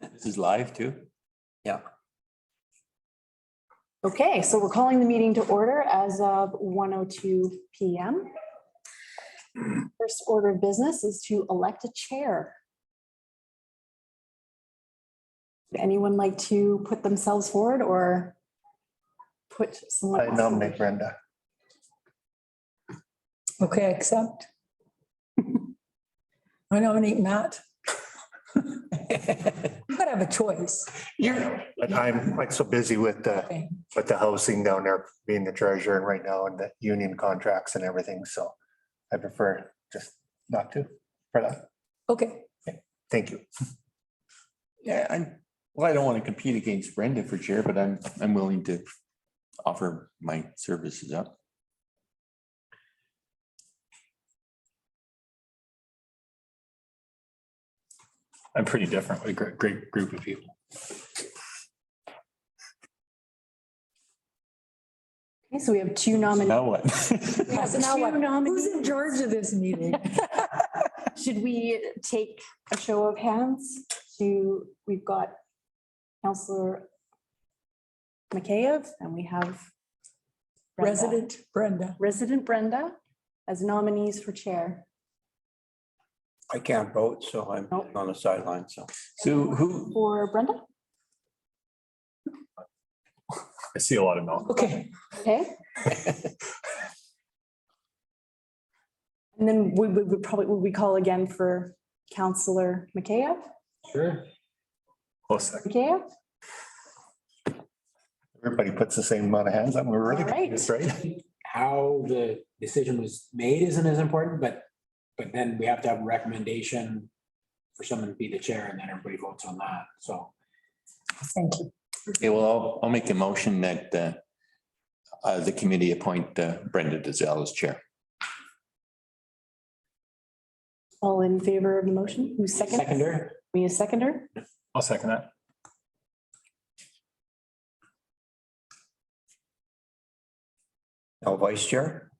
This is live too. Yeah. Okay, so we're calling the meeting to order as of 1:02 p.m. First order of business is to elect a chair. Would anyone like to put themselves forward or put someone I else nominate forward? Brenda. Okay, accept. I nominate Matt. You gotta have a choice. But I'm quite so busy with Okay. the housing down there, being the treasurer and right now and the union contracts and everything. So I prefer just not to for that. Okay, Thank you. Yeah, I don't want to compete against Brenda for chair, but I'm willing to offer my services up. I'm pretty different with a great group of people. Okay, so we have two nominees. Now what? Yeah, so now what? Who's in charge of this meeting? Should we take a show of hands we've got Councillor Mikheyev and we have Brenda. Resident Brenda as nominees for chair. I can't vote, so I'm Nope. on the sideline, so. So who, For Brenda, I see a lot of milk. Okay, okay? And then we would probably, would we call again for Councillor Mikheyev? Sure. Close second. Mikheyev? Everybody puts the same amount of hands up. We're really All right. confused, right? How the decision was made isn't as important, but then we have to have a recommendation for someone to be the chair and then everybody votes on that. So thank you. okay, well, I'll make a motion that the committee appoint Brenda Dazelle as chair. All in favor of the motion? Who's second? seconder, Me a seconder? I'll second that. Now vice chair,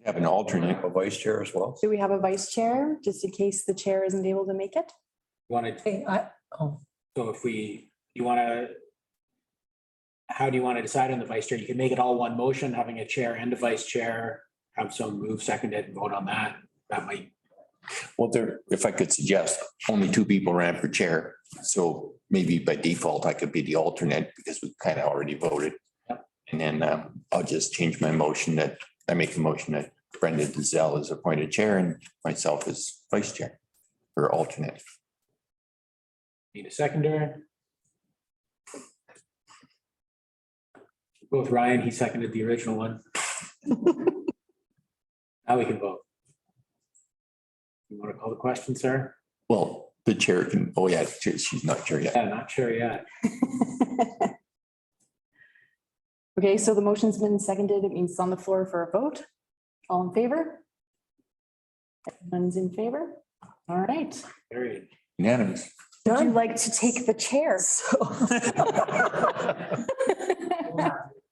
Have an alternate. a vice chair as well. Do we have a vice chair, just in case the chair isn't able to make it? wanted, Hey, so if you want to, how do you want to decide on the vice chair? You can make it all one motion, having a chair and a vice chair, have some move seconded and vote on that. That might, Well, if I could suggest, only two people ran for chair. So maybe by default, I could be the alternate because we kind of already voted. Yep. And then I'll just change my motion that I make a motion that Brenda Dazelle is appointed chair and myself as vice chair or alternate. need a seconder. Both Ryan, he seconded the original one. Now we can vote. You want to call the question, sir? Well, the chair can, oh yeah, she's not chair yet. Yeah, not sure yet. Okay, so the motion's been seconded. It means it's on the floor for a vote. All in favor? Everyone's in favor? All right. Carried. Unanimous. Would you done. like to take the chair?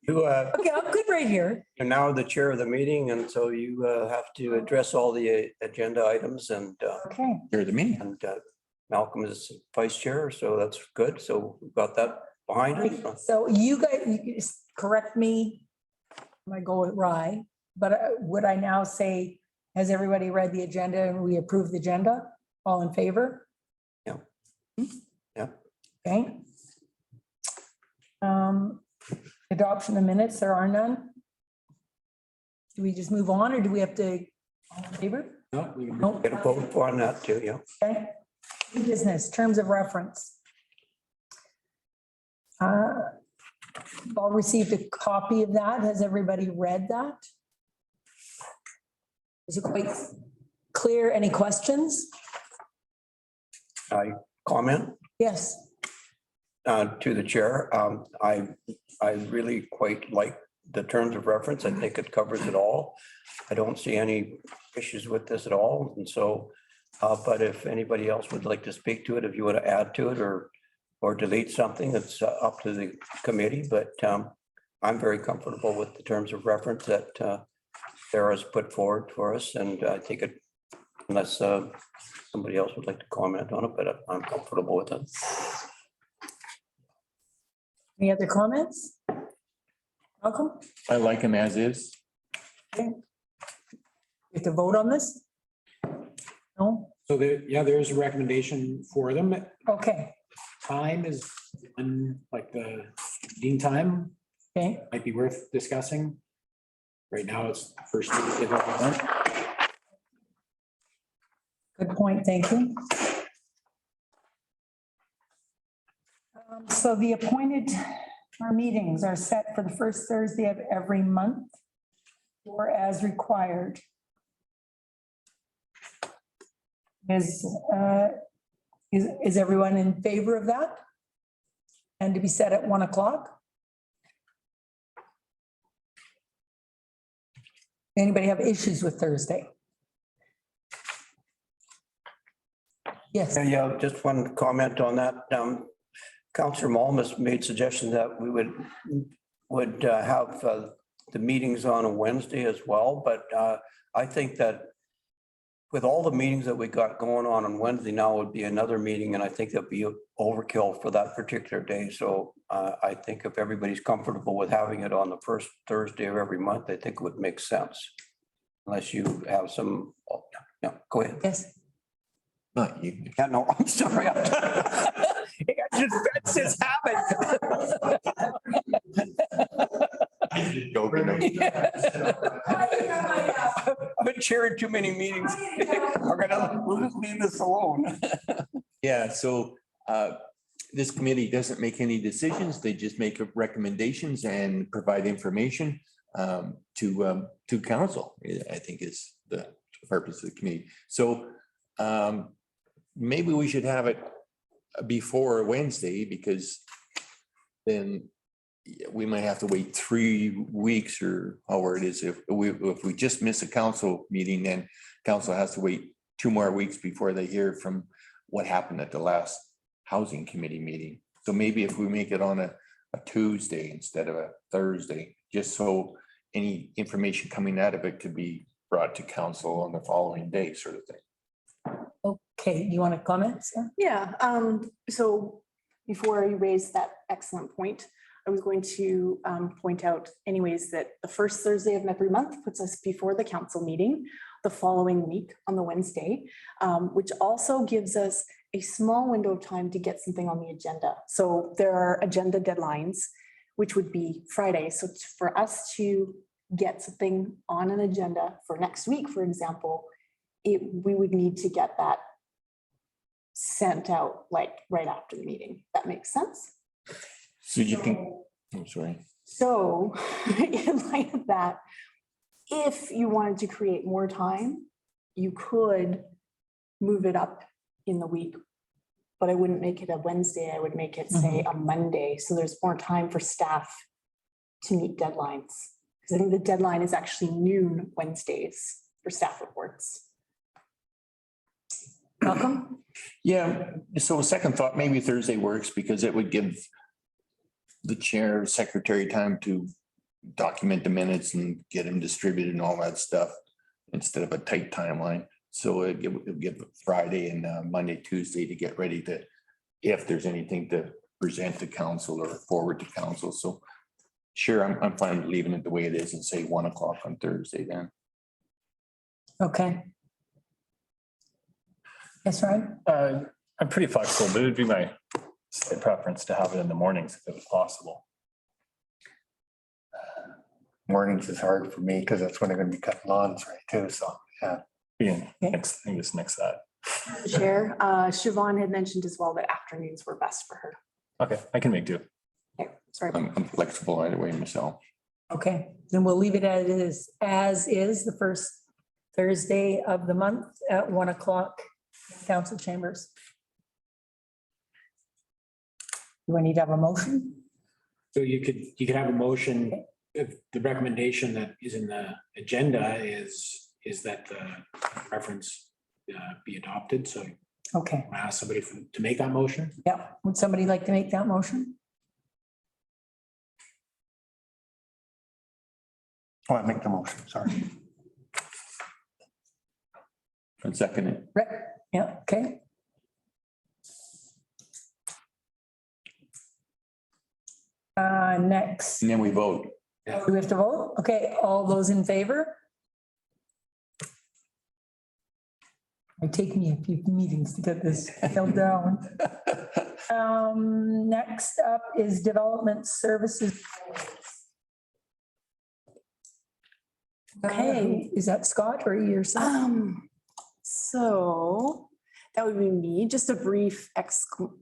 You, Okay, I'm good right here. you're now the chair of the meeting, and so you have to address all the agenda items and Okay, Chair of the meeting. Malcolm is vice chair, so that's good. So we've got that behind us. So you guys, you just correct me. I go with Rye, but would I now say, has everybody read the agenda and we approve the agenda? All in favor? Yeah. Yeah. Okay. Adoption of minutes, there are none. Do we just move on or do we have to, all in favor? No, we can- Nope. Get a vote on that too, yeah. Okay. New business, terms of reference. All received a copy of that. Has everybody read that? Is it quite clear? Any questions? Comment Yes. to the chair. I really quite like the terms of reference. I think it covers it all. I don't see any issues with this at all. And so, but if anybody else would like to speak to it, if you want to add to it or delete something, it's up to the committee. But I'm very comfortable with the terms of reference that Sarah's put forward for us. And I think Unless somebody else would like to comment on it, but I'm comfortable with it. Any other comments? Welcome. I like him as is. Okay. We have to vote on this? No? So there, yeah, there is a recommendation for them. Okay, Time is like the meeting time okay. might be worth discussing. Right now, it's first Tuesday of every month. Good point, thank you. So the appointed, our meetings are set for the first Thursday of every month or as required. Is everyone in favor of that? And to be set at 1 o'clock? Anybody have issues with Thursday? Yes. Yeah, just one comment on that. Councillor Malmus made suggestion that we would have the meetings on a Wednesday as well, but I think that with all the meetings that we got going on Wednesday now would be another meeting, and I think that'd be overkill for that particular day. So I think if everybody's comfortable with having it on the first Thursday of every month, I think it would make sense. Unless you have some, oh, yeah, go ahead. Yes. Not you. Yeah, no, I'm sorry. That's his habit. Joking. I've been chairing too many meetings. We'll just leave this alone. Yeah, so this committee doesn't make any decisions. They just make recommendations and provide information to council, I think is the purpose of the committee. So maybe we should have it before Wednesday, because then we might have to wait 3 weeks or however it is. If we just miss a council meeting, then council has to wait 2 more weeks before they hear from what happened at the last housing committee meeting. So maybe if we make it on a Tuesday instead of a Thursday, just so any information coming out of it could be brought to council on the following day, sort of thing. Okay, you want to comment, Sarah? Yeah, so before you raised that excellent point, I was going to point out anyways that the first Thursday of every month puts us before the council meeting the following week on the Wednesday, which also gives us a small window of time to get something on the agenda. So there are agenda deadlines, which would be Friday. So for us to get something on an agenda for next week, for example, we would need to get that sent out like right after the meeting. That makes sense? So you can, I'm sorry. So in light of that, if you wanted to create more time, you could move it up in the week, but I wouldn't make it a Wednesday. I would make it, say, a Monday. So there's more time for staff to meet deadlines. Because I think the deadline is actually noon Wednesdays for staff reports. Welcome. Yeah, so a second thought, maybe Thursday works because it would give the chair, secretary time to document the minutes and get them distributed and all that stuff instead of a tight timeline. So it would give Friday and Monday, Tuesday to get ready to, if there's anything to present to council or forward to council. So sure, I'm fine with leaving it the way it is and say 1 o'clock on Thursday then. Okay. Yes, Ryan? I'm pretty flexible, but it would be my slight preference to have it in the mornings if it was possible. Mornings is hard for me because that's when I'm gonna be cutting lawns, right, too, so, yeah. Being next, I can just nix that. Chair, Siobhan had mentioned as well that afternoons were best for her. Okay, I can make do. Okay, sorry. I'm flexible either way myself. Okay, then we'll leave it as is the first Thursday of the month at 1 o'clock, council chambers. Do I need to have a motion? So you could have a motion, if the recommendation that is in the agenda is that the reference be adopted. So Okay, I'll ask somebody to make that motion. yeah. Would somebody like to make that motion? Oh, I make the motion, sorry. And second it. Right, yeah, okay. Next, And then we vote. do we have to vote? Okay, all those in favor? It take me a few meetings to get this held down. Next up is development services. Okay. Is that Scott or yourself? So that would be me, just a brief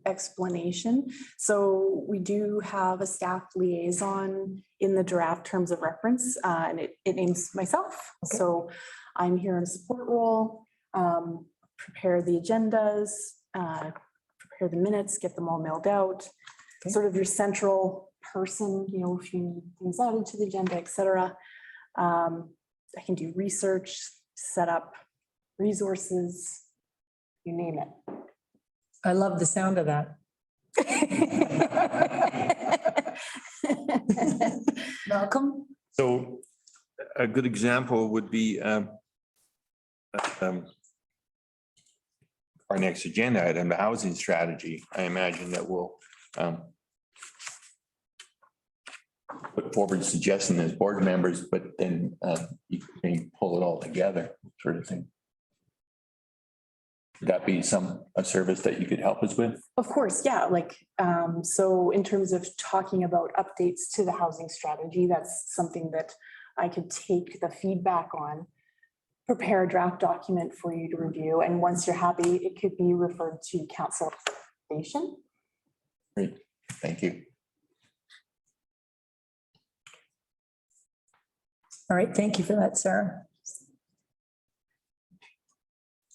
explanation. So we do have a staff liaison in the draft terms of reference, and it names myself. Okay. So I'm here in a support role, prepare the agendas, prepare the minutes, get them all mailed out. Okay. Sort of your central person, you know, if you need things added to the agenda, et cetera. I can do research, set up resources, you name it. I love the sound of that. Malcolm? So a good example would be our next agenda item, the housing strategy. I imagine that we'll put forward suggestions as board members, but then you can pull it all together, sort of thing. Would that be a service that you could help us with? Of course, yeah, like, so in terms of talking about updates to the housing strategy, that's something that I could take the feedback on, prepare a draft document for you to review, and once you're happy, it could be referred to council. Great, thank you. All right, thank you for that, Sarah.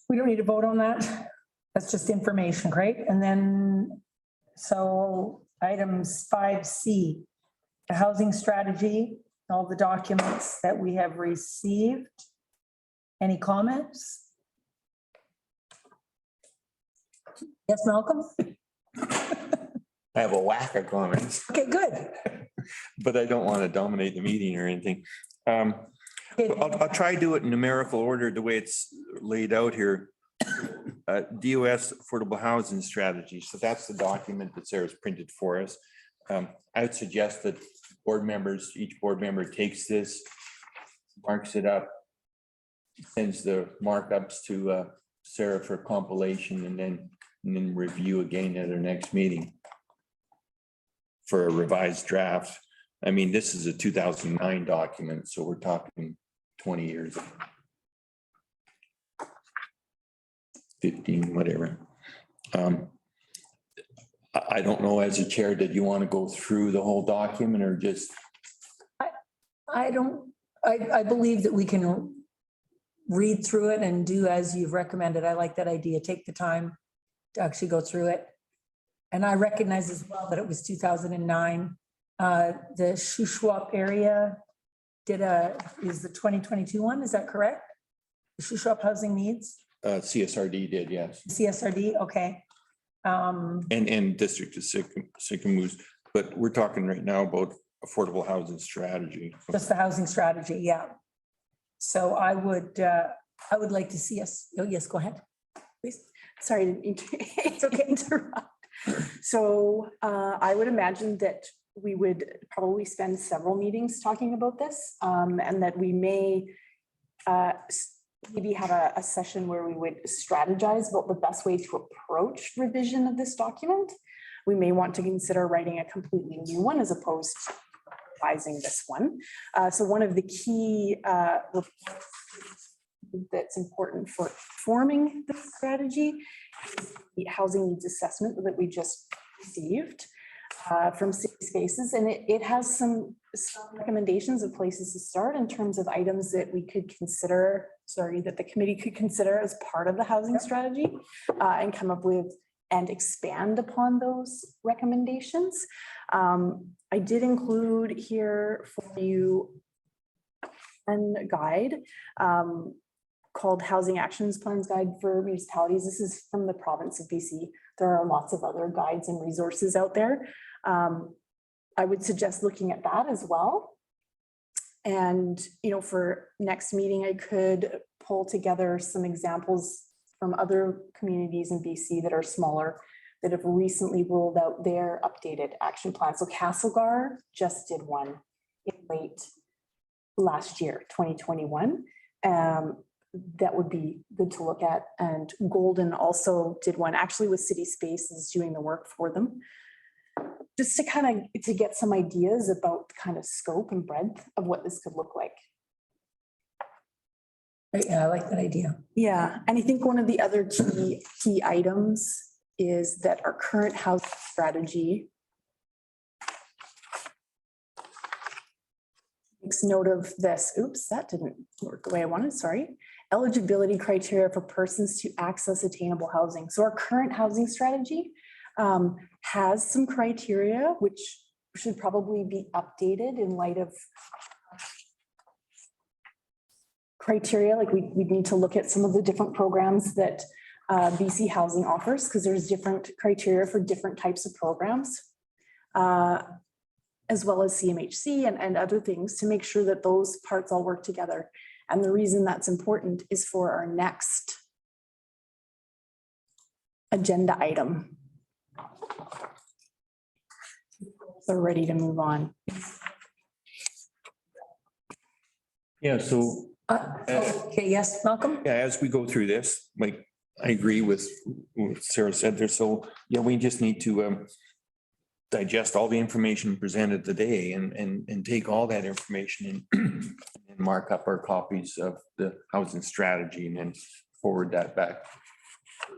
We don't need to vote on that. That's just information, right? And then, so items 5C, the housing strategy, all the documents that we have received. Any comments? Yes, Malcolm? I have a whack of comments, Okay, good. but I don't want to dominate the meeting or anything. I'll try to do it in numerical order, the way it's laid out here. DOS Affordable Housing Strategy. So that's the document that Sarah's printed for us. I would suggest that each board member takes this, marks it up, sends the markups to Sarah for compilation, and then review again at our next meeting for a revised draft. I mean, this is a 2009 document, so we're talking 20 years. 15, whatever. I don't know, as a chair, did you want to go through the whole document or just? I believe that we can read through it and do as you've recommended. I like that idea. Take the time to actually go through it. And I recognize as well that it was 2009. The Shuswap area is the 2022 one, is that correct? The Shuswap housing needs? CSRD did, yes. CSRD, okay. And District of Sycamoose, but we're talking right now about affordable housing strategy. Just the housing strategy, yeah. So I would like to see us, oh, yes, go ahead, please. Sorry, I didn't mean to it's okay. Interrupt. So I would imagine that we would probably spend several meetings talking about this, and that we may maybe have a session where we would strategize about the best way to approach revision of this document. We may want to consider writing a completely new one as opposed to revising this one. So one of the key reports that's important for forming the strategy is the housing needs assessment that we just received from City Spaces, and it has some recommendations of places to start in terms of items that we could consider, that the committee could consider as part of the housing strategy, and come up with and expand upon those recommendations. I did include here for you a guide called Housing Actions Plans Guide for Municipalities. This is from the province of BC. There are lots of other guides and resources out there. I would suggest looking at that as well. And, you know, for next meeting, I could pull together some examples from other communities in BC that are smaller, that have recently rolled out their updated action plan. So Castlegar just did one in late last year, 2021. That would be good to look at. And Golden also did one, actually with City Spaces doing the work for them. Just to kind of, to get some ideas about kind of scope and breadth of what this could look like. Yeah, I like that idea. Yeah, and I think one of the other key items is that our current housing strategy makes note of this. Oops, that didn't work the way I wanted, sorry. Eligibility criteria for persons to access attainable housing. So our current housing strategy has some criteria which should probably be updated in light of criteria. Like we need to look at some of the different programs that BC Housing offers, because there's different criteria for different types of programs, as well as CMHC and other things, to make sure that those parts all work together. And the reason that's important is for our next agenda item. They're ready to move on. Yeah, so Okay, yes, Malcolm? yeah, as we go through this, like, I agree with what Sarah said there. So, yeah, we just need to digest all the information presented today and take all that information and mark up our copies of the housing strategy and then forward that back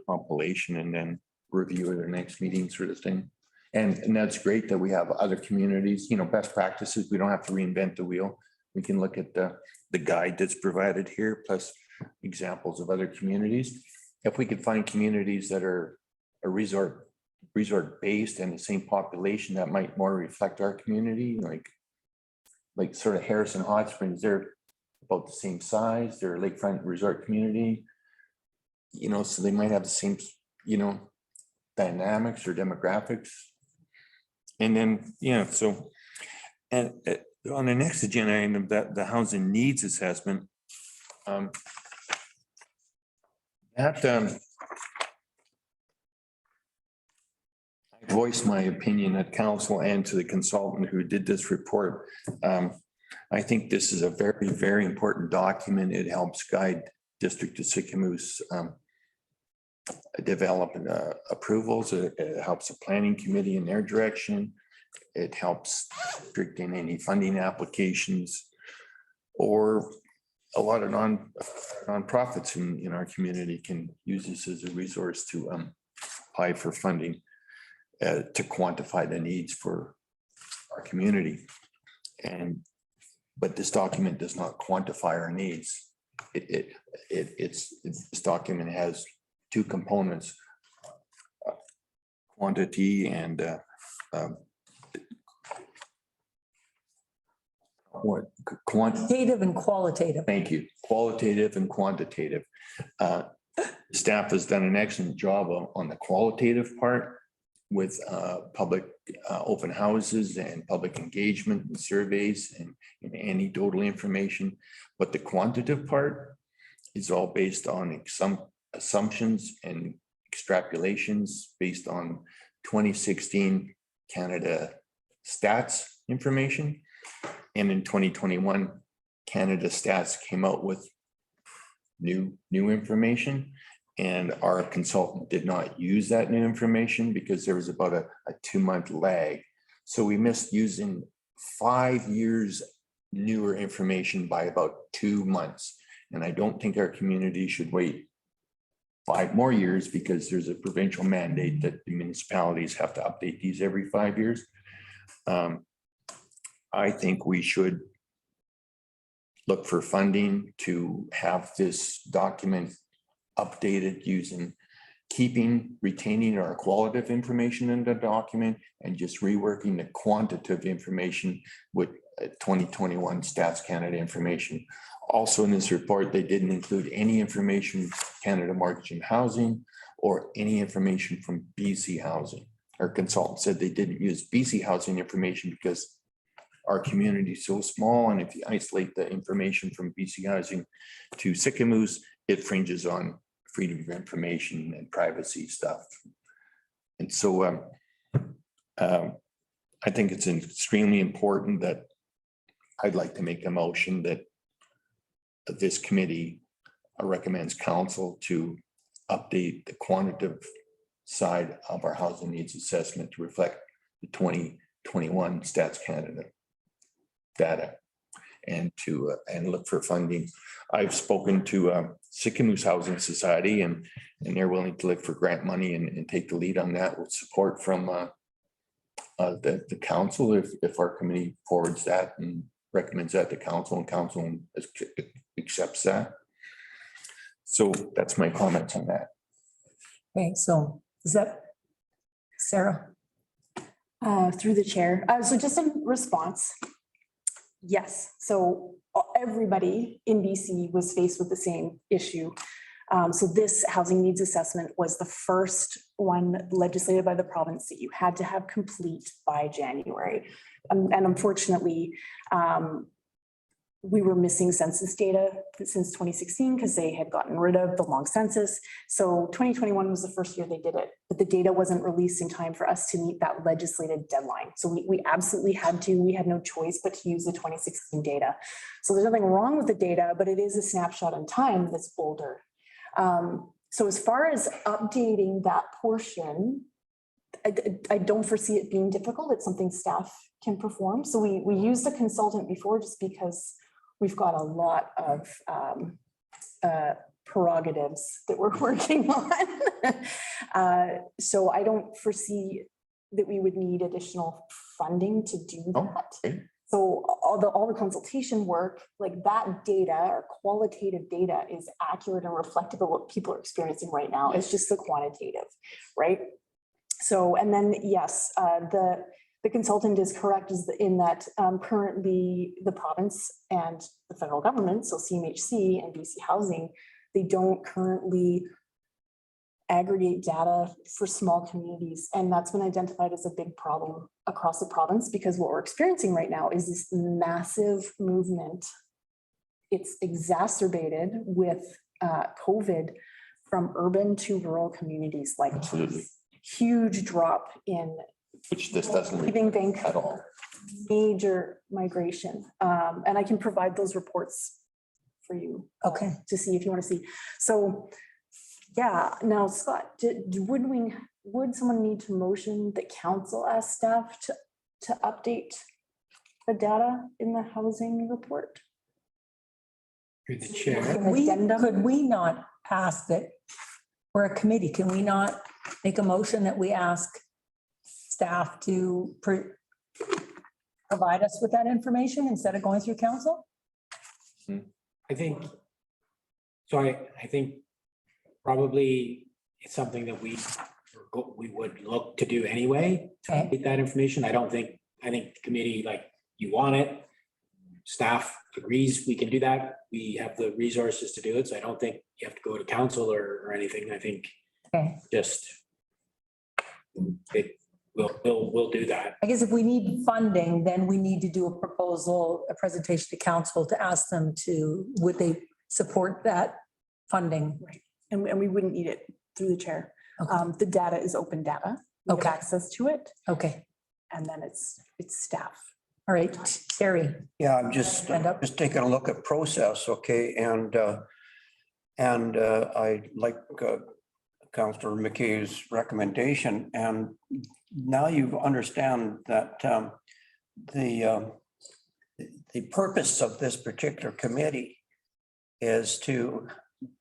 compilation and then review at our next meeting sort of thing. And that's great that we have other communities, best practices. We don't have to reinvent the wheel. We can look at the guide that's provided here, plus examples of other communities. If we could find communities that are a resort based and the same population that might more reflect our community, like sort of Harrison Hot Springs, they're about the same size, they're a lakefront resort community, so they might have the same, dynamics or demographics. And then, so, and on the next agenda item, that the housing needs assessment, I voiced my opinion at council and to the consultant who did this report. I think this is a very, very important document. It helps guide District of Sicamous develop approvals. It helps the planning committee in their direction. It helps district in any funding applications, or a lot of nonprofits in our community can use this as a resource to apply for funding to quantify the needs for our community. But this document does not quantify our needs. This document has two components, quantity and Quantitative and qualitative. Thank you. Qualitative and quantitative. Staff has done an excellent job on the qualitative part with public open houses and public engagement and surveys and anecdotal information. But the quantitative part is all based on some assumptions and extrapolations based on 2016 Canada stats information. And in 2021, Canada Stats came out with new information, and our consultant did not use that new information because there was about a 2-month lag. So we missed using 5 years newer information by about 2 months. And I don't think our community should wait 5 more years because there's a provincial mandate that the municipalities have to update these every 5 years. I think we should look for funding to have this document updated using retaining our qualitative information in the document and just reworking the quantitative information with 2021 Stats Canada information. Also in this report, they didn't include any information from Canada Mortgage and Housing or any information from BC Housing. Our consultant said they didn't use BC Housing information because our community is so small, and if you isolate the information from BC Housing to Sycamoose, it fringes on freedom of information and privacy stuff. And so I think it's extremely important that I'd like to make a motion that this committee recommends council to update the quantitative side of our housing needs assessment to reflect the 2021 Stats Canada data and to look for funding. I've spoken to Sycamoose Housing Society and they're willing to look for grant money and take the lead on that with support from the council if our committee forwards that and recommends that to council and council accepts that. So that's my comments on that. Okay, so is that Sarah? Through the chair. So just in response, yes. So everybody in BC was faced with the same issue. So this housing needs assessment was the first one legislated by the province that you had to have complete by January. And unfortunately, we were missing census data since 2016 because they had gotten rid of the long census. So 2021 was the first year they did it, but the data wasn't released in time for us to meet that legislated deadline. So we absolutely had to, we had no choice but to use the 2016 data. So there's nothing wrong with the data, but it is a snapshot in time that's older. So as far as updating that portion, I don't foresee it being difficult. It's something staff can perform. So we used a consultant before just because we've got a lot of prerogatives that we're working on. So I don't foresee that we would need additional funding to do that. Okay. So all the consultation work, like that data or qualitative data is accurate and reflective of what people are experiencing right now. It's just the quantitative, right? So, and then, yes, the consultant is correct in that currently the province and the federal government, so CMHC and BC Housing, they don't currently aggregate data for small communities. And that's been identified as a big problem across the province because what we're experiencing right now is this massive movement. It's exacerbated with COVID from urban to rural communities, like Absolutely. huge drop in Which this doesn't leaving Vancouver, at all. major migration. And I can provide those reports for you. Okay. To see if you want to see. So yeah, now Scott, would someone need to motion that council ask staff to update the data in the housing report? Through the chair. Could we not ask that, we're a committee, can we not make a motion that we ask staff to provide us with that information instead of going through council? I think, so I think probably it's something that we would look to do anyway, to Okay. get that information. I think the committee, like, you want it, staff agrees we can do that. We have the resources to do it. So I don't think you have to go to council or anything. I think Okay. just we'll do that. I guess if we need funding, then we need to do a proposal, a presentation to council to ask them would they support that funding? Right. And we wouldn't need it through the chair. Okay. The data is open data. We have Okay. access to it, Okay, and then it's staff. all right, Terry. Yeah, I'm just Stand up. taking a look at process, okay, and I like Councillor McKay's recommendation, and now you understand that the purpose of this particular committee is to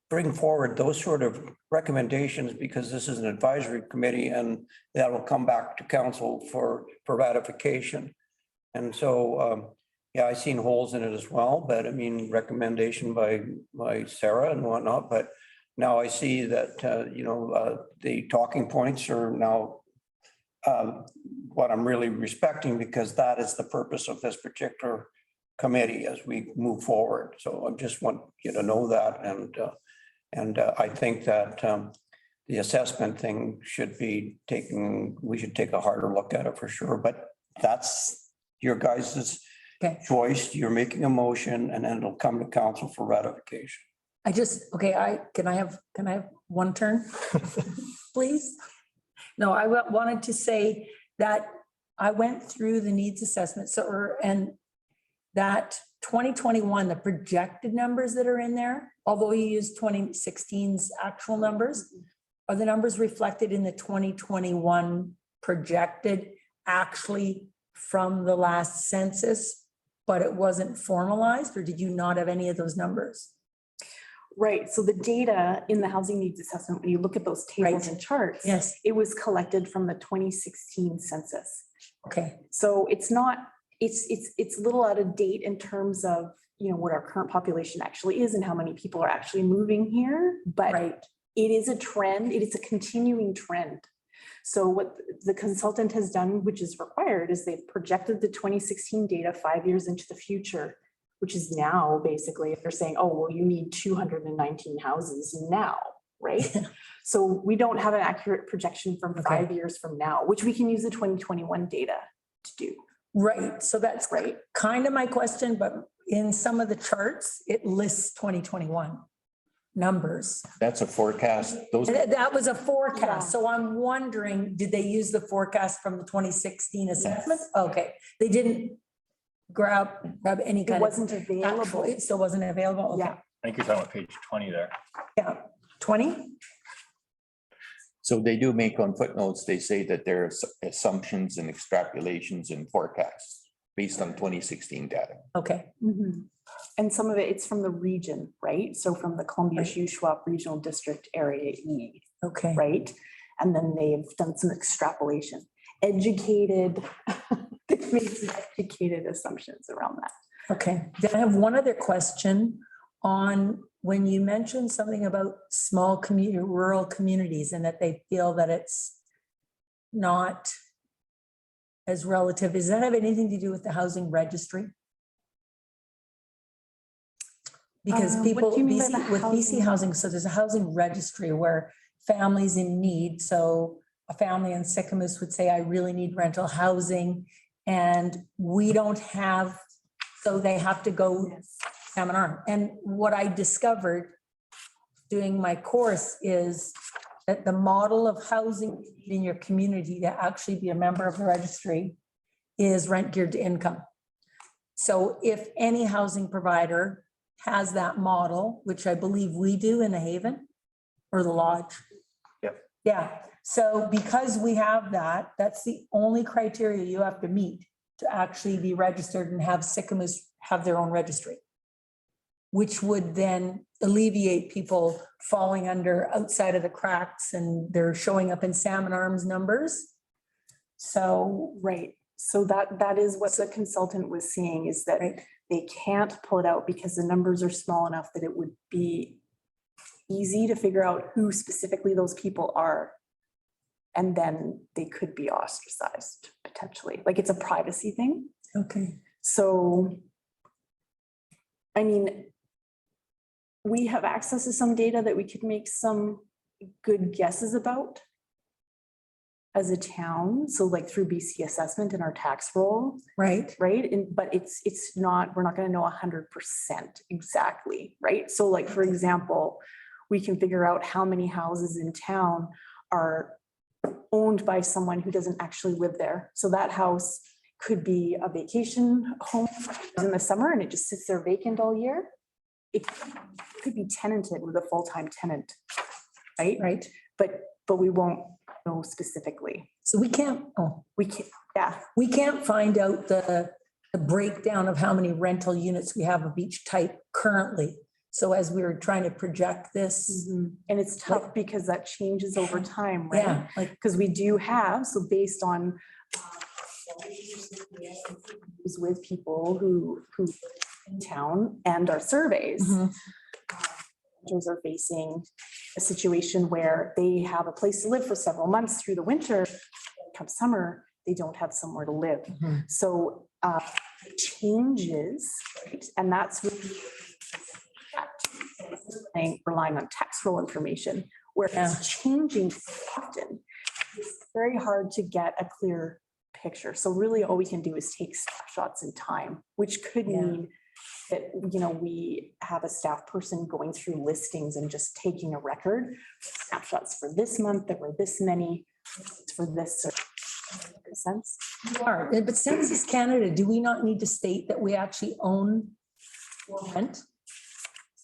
bring forward those sort of recommendations, because this is an advisory committee and that will come back to council for ratification. And so, yeah, I seen holes in it as well, but I mean, recommendation by Sarah and whatnot, but now I see that, the talking points are now what I'm really respecting, because that is the purpose of this particular committee as we move forward. So I just want you to know that. And I think that the assessment thing should be taken, we should take a harder look at it for sure, but that's your guys's Okay. Joyce, you're making a motion and then it'll come to council for ratification. Can I have one turn? Please? No, I wanted to say that I went through the needs assessment, and that 2021, the projected numbers that are in there, although you use 2016's actual numbers, are the numbers reflected in the 2021 projected actually from the last census, but it wasn't formalized, or did you not have any of those numbers? Right, so the data in the housing needs assessment, when you look at those tables Right. and charts. Yes. It was collected from the 2016 census. Okay, So it's not, it's a little out of date in terms of, you know, what our current population actually is and how many people are actually moving here. But right. it is a trend, it is a continuing trend. So what the consultant has done, which is required, is they've projected the 2016 data 5 years into the future, which is now basically, if they're saying, oh, well, you need 219 houses now, right? So we don't have an accurate projection from 5 years from now, which we can use the 2021 data to do. Right, so that's right. Kind of my question, but in some of the charts, it lists 2021 numbers. That's a forecast. Those, That was a forecast, Yeah. so I'm wondering, did they use the forecast from the 2016 assessment? Okay, they didn't grab any It kind of. wasn't available. It still wasn't available, okay, Yeah. I think you're talking about page 20 there. yeah, 20? so they do make on footnotes, they say that there are assumptions and extrapolations and forecasts based on 2016 data. Okay, Mhm. And some of it, it's from the region, right? So from the Columbia Right. Shuswap Regional District Area E, okay. right? And then they've done some extrapolation, educated, they've made some educated assumptions around that. Okay, then I have one other question on when you mentioned something about small community, rural communities, and that they feel that it's not as relative. Does that have anything to do with the housing registry? Because What do people, you mean by the with BC housing, so there's a housing registry where families in need, so a family in Sycamus would say, I really need rental housing, and we don't have, so they have to go Salmon Arm. And what I discovered doing my course is that the model of housing in your community to actually be a member of the registry is rent geared to income. So if any housing provider has that model, which I believe we do in the Haven or the Lodge. Yep. Yeah, so because we have that, that's the only criteria you have to meet to actually be registered and have Sycamus have their own registry, which would then alleviate people falling under outside of the cracks and they're showing up in Salmon Arms numbers. So, Right, so that is what the consultant was seeing, is that right, they can't pull it out because the numbers are small enough that it would be easy to figure out who specifically those people are. And then they could be ostracized potentially, like it's a privacy thing. okay, So, I mean, we have access to some data that we could make some good guesses about as a town. So like through BC assessment and our tax roll, right, right? And, but it's not, we're not gonna know 100% exactly, right? So like, for example, we can figure out how many houses in town are owned by someone who doesn't actually live there. So that house could be a vacation home in the summer and it just sits there vacant all year. It could be tenanted with a full-time tenant, right? right. But we won't know specifically. So we can't, We can't, yeah. we can't find out the breakdown of how many rental units we have of each type currently. So as we were trying to project this, And it's tough because that changes over time, right? yeah, like, Because we do have, so based on with people who in town and our surveys, mhm, those are facing a situation where they have a place to live for several months through the winter. Come summer, they don't have somewhere to live. mhm. So it changes, right? And that's really relying on tax roll information, where Yeah. it's changing so often. It's very hard to get a clear picture. So really all we can do is take snapshots in time, which could Yeah. mean that, we have a staff person going through listings and just taking a record, snapshots for this month, there were this many, for this. Make sense? You are, but Census Canada, do we not need to state that we actually own or rent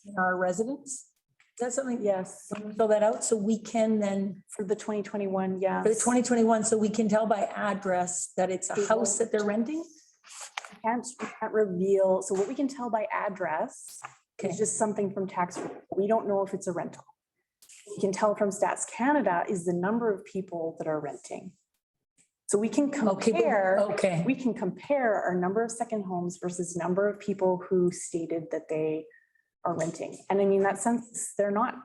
in our residence? Is that something? Yes, Fill that out so we can then, for the 2021, yeah. for the 2021, so we can tell by address that it's a house that they're renting? We can't reveal, so what we can tell by address Okay. is just something from tax. We don't know if it's a rental. We can tell from Stats Canada is the number of people that are renting. So we can Okay, compare, okay, we can compare our number of second homes versus number of people who stated that they are renting. And I mean, that sense, they're not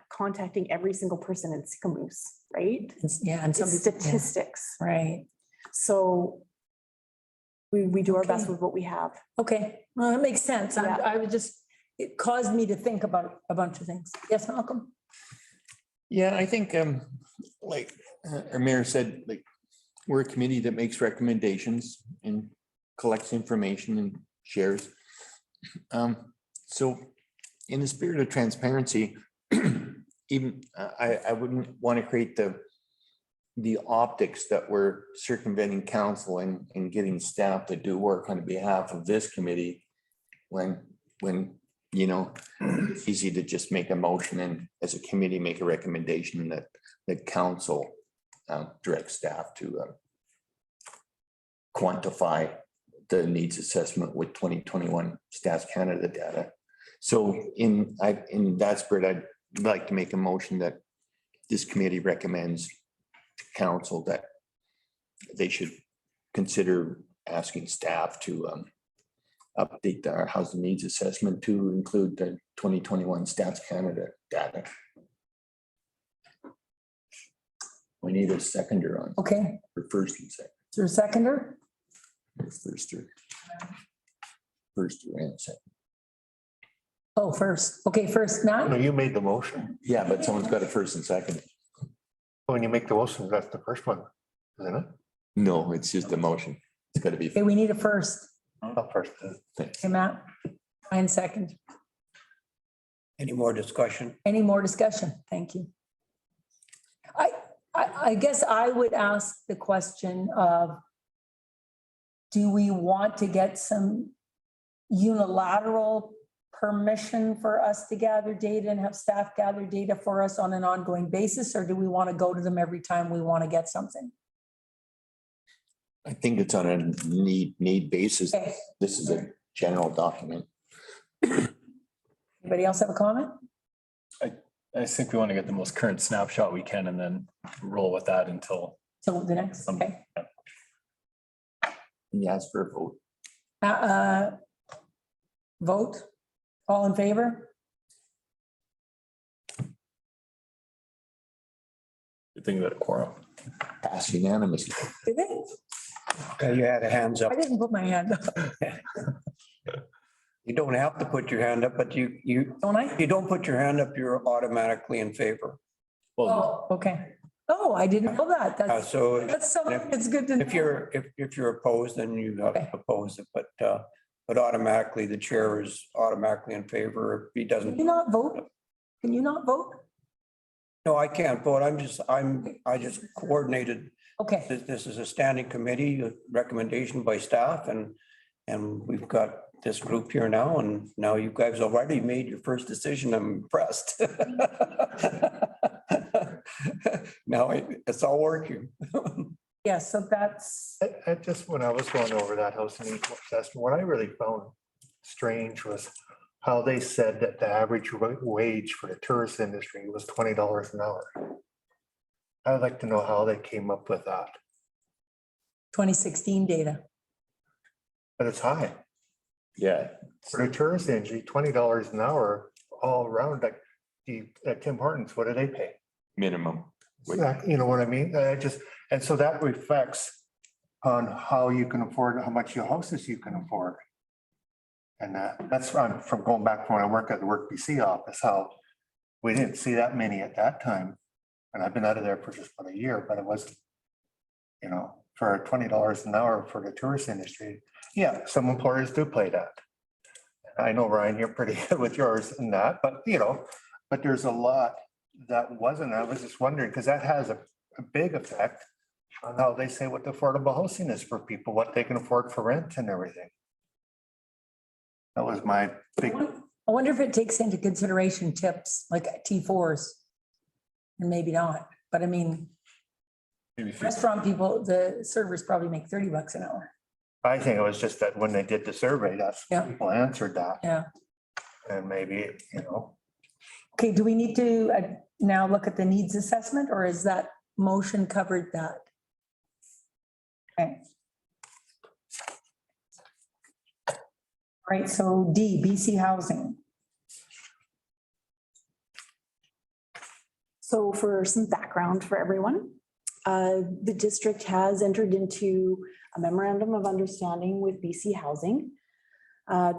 contacting every single person in Sicamous, right? yeah, and It's some. statistics. Right, So we do our best with what we have. okay, well, that makes sense. Yeah. I would just, it caused me to think about a bunch of things. Yes, Malcolm? Yeah, I think, like our mayor said, like, we're a committee that makes recommendations and collects information and shares. So in the spirit of transparency, even I wouldn't want to create the optics that we're circumventing council and getting staff to do work on behalf of this committee when it's easy to just make a motion and as a committee, make a recommendation that council direct staff to quantify the needs assessment with 2021 Stats Canada data. So in that spirit, I'd like to make a motion that this committee recommends to council that they should consider asking staff to update our housing needs assessment to include the 2021 Stats Canada data. We need a seconder on Okay, for first and second. is there a seconder? First and second. Oh, first, okay, first, No, Matt? you made the motion. Yeah, but someone's got a first and second. When you make the motion, that's the first one, isn't it? No, it's just a motion. It's gotta be. Okay, we need a first. Not first. Okay, Matt? And second. Any more discussion? Any more discussion? Thank you. I guess I would ask the question of, do we want to get some unilateral permission for us to gather data and have staff gather data for us on an ongoing basis? Or do we want to go to them every time we want to get something? I think it's on a need basis. Okay. This is a general document. Anybody else have a comment? I think we want to get the most current snapshot we can and then roll with that until. So the next, okay. Can you ask for a vote? Vote, all in favor? Good thing about a quorum. Pass unanimously. Did they? Okay, you had a hands up. I didn't put my hand up, You don't have to put your hand up, but you don't I? don't put your hand up, you're automatically in favor. Well, Oh, okay. Oh, I didn't know that. That's, So that's so, it's good to know. if you're opposed, then you have to oppose it, but automatically the chair is automatically in favor. If he Can doesn't, you not vote? Can you not vote? no, I can't vote. I just coordinated. Okay, This is a standing committee, a recommendation by staff and we've got this group here now and now you guys already made your first decision. I'm impressed. Now it's all working. yeah, so that's, I just, when I was going over that housing needs assessment, what I really found strange was how they said that the average wage for the tourist industry was $20 an hour. I'd like to know how they came up with that, 2016 data. but it's high. Yeah. For the tourist industry, $20 an hour all around, like at Tim Hortons, what do they pay? Minimum. You know what I mean? And so that reflects on how you can afford, how much your houses you can afford. And that's from going back from when I worked at the Work BC office, how we didn't see that many at that time. And I've been out of there for just about a year, but it wasn't, for $20 an hour for the tourist industry. Yeah, some employers do play that. I know, Ryan, you're pretty good with yours and that, but but there's a lot that wasn't. I was just wondering, because that has a big effect on how they say what affordable housing is for people, what they can afford for rent and everything. That was my big, I wonder if it takes into consideration tips like T4s. And maybe not, but I mean, Maybe if you- restaurant people, the servers probably make $30 an hour. I think it was just that when they did the survey, that's Yeah. people answered that. Yeah. And maybe, Okay, do we need to now look at the needs assessment, or is that motion covered that? Okay. All right, so D, BC Housing. So for some background for everyone, the district has entered into a memorandum of understanding with BC Housing.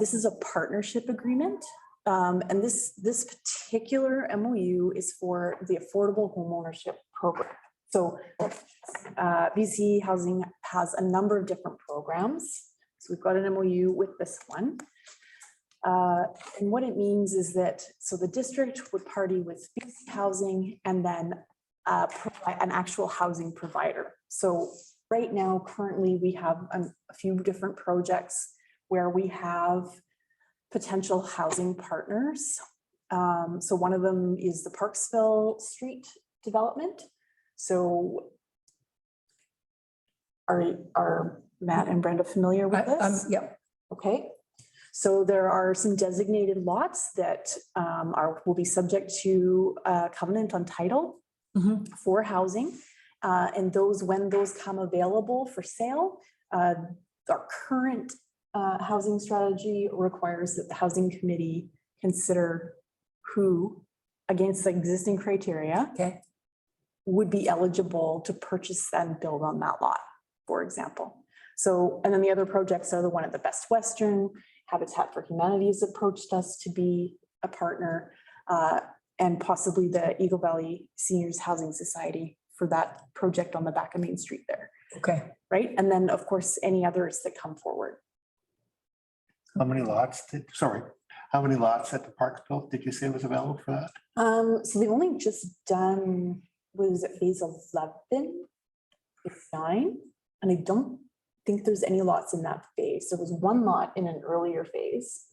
This is a partnership agreement. And this particular MOU is for the Affordable Homeownership Program. So BC Housing has a number of different programs. So we've got an MOU with this one. And what it means is that, so the district would party with BC Housing and then provide an actual housing provider. So right now, currently, we have a few different projects where we have potential housing partners. So one of them is the Parksville Street development. So are Matt and Brenda familiar with this? Yep. Okay. So there are some designated lots that will be subject to covenant on title for housing. And when those come available for sale, our current housing strategy requires that the housing committee consider who, against the existing criteria, Okay. would be eligible to purchase and build on that lot, for example. So, and then the other projects are the one at the Best Western. Habitat for Humanity has approached us to be a partner, and possibly the Eagle Valley Seniors Housing Society for that project on the back of Main Street there. Okay. Right. And then, of course, any others that come forward. how many lots at the Parksville did you say was available for that? So they've only just done, was it phase 11, phase 9? And I don't think there's any lots in that phase. There was one lot in an earlier phase.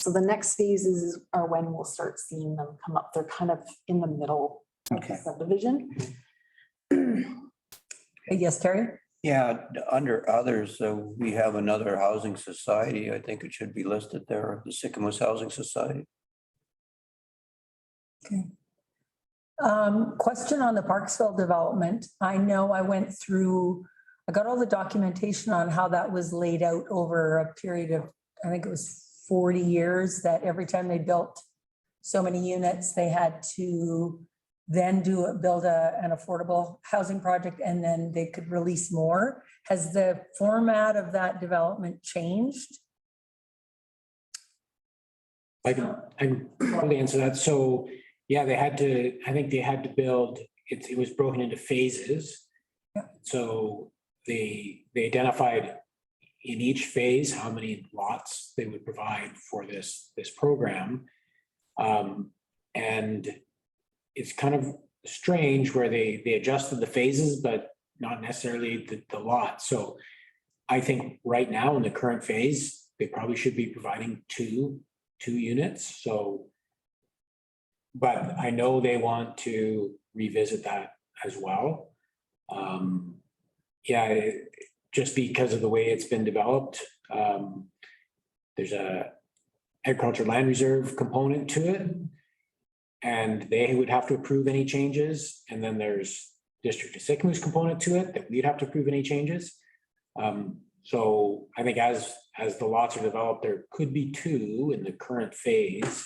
So the next phases are when we'll start seeing them come up. They're kind of in the middle of the Okay. subdivision. Yes, Terry? Yeah, under others, we have another housing society. I think it should be listed there, the Sycamus Housing Society. Okay. Question on the Parksville development. I know I got all the documentation on how that was laid out over a period of, I think it was 40 years, that every time they built so many units, they had to then build an affordable housing project, and then they could release more. Has the format of that development changed? I can probably answer that. So, yeah, I think they had to build, it was broken into phases. Yeah. So they identified in each phase how many lots they would provide for this program. And it's kind of strange where they adjusted the phases, but not necessarily the lot. So I think right now in the current phase, they probably should be providing two units. So, but I know they want to revisit that as well. Just because of the way it's been developed, there's a agriculture land reserve component to it, and they would have to approve any changes. And then there's District of Sycamus component to it that we'd have to approve any changes. So I think as the lots are developed, there could be two in the current phase,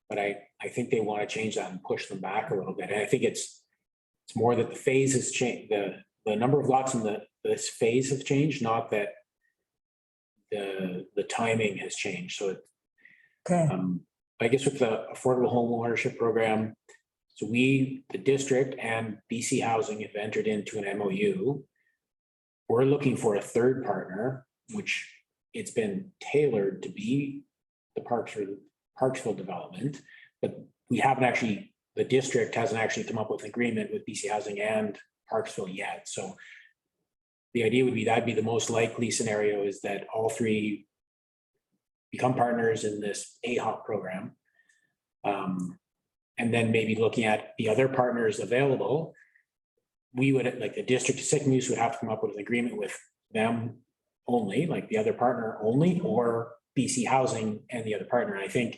but I think they want to change that and push them back a little bit. And I think it's more that the phase has changed, the number of lots in this phase have changed, not that the timing has changed. So Okay. I guess with the Affordable Home Ownership Program, so the district and BC Housing have entered into an MOU we're looking for a third partner, which it's been tailored to be the Parksville development, but we haven't actually, the district hasn't actually come up with an agreement with BC Housing and Parksville yet. So the idea would be that'd be the most likely scenario, is that all three become partners in this AHOP program. And then maybe looking at the other partners available, we would, like the district of Sycamore would have to come up with an agreement with them only, like the other partner only, or BC Housing and the other partner. I think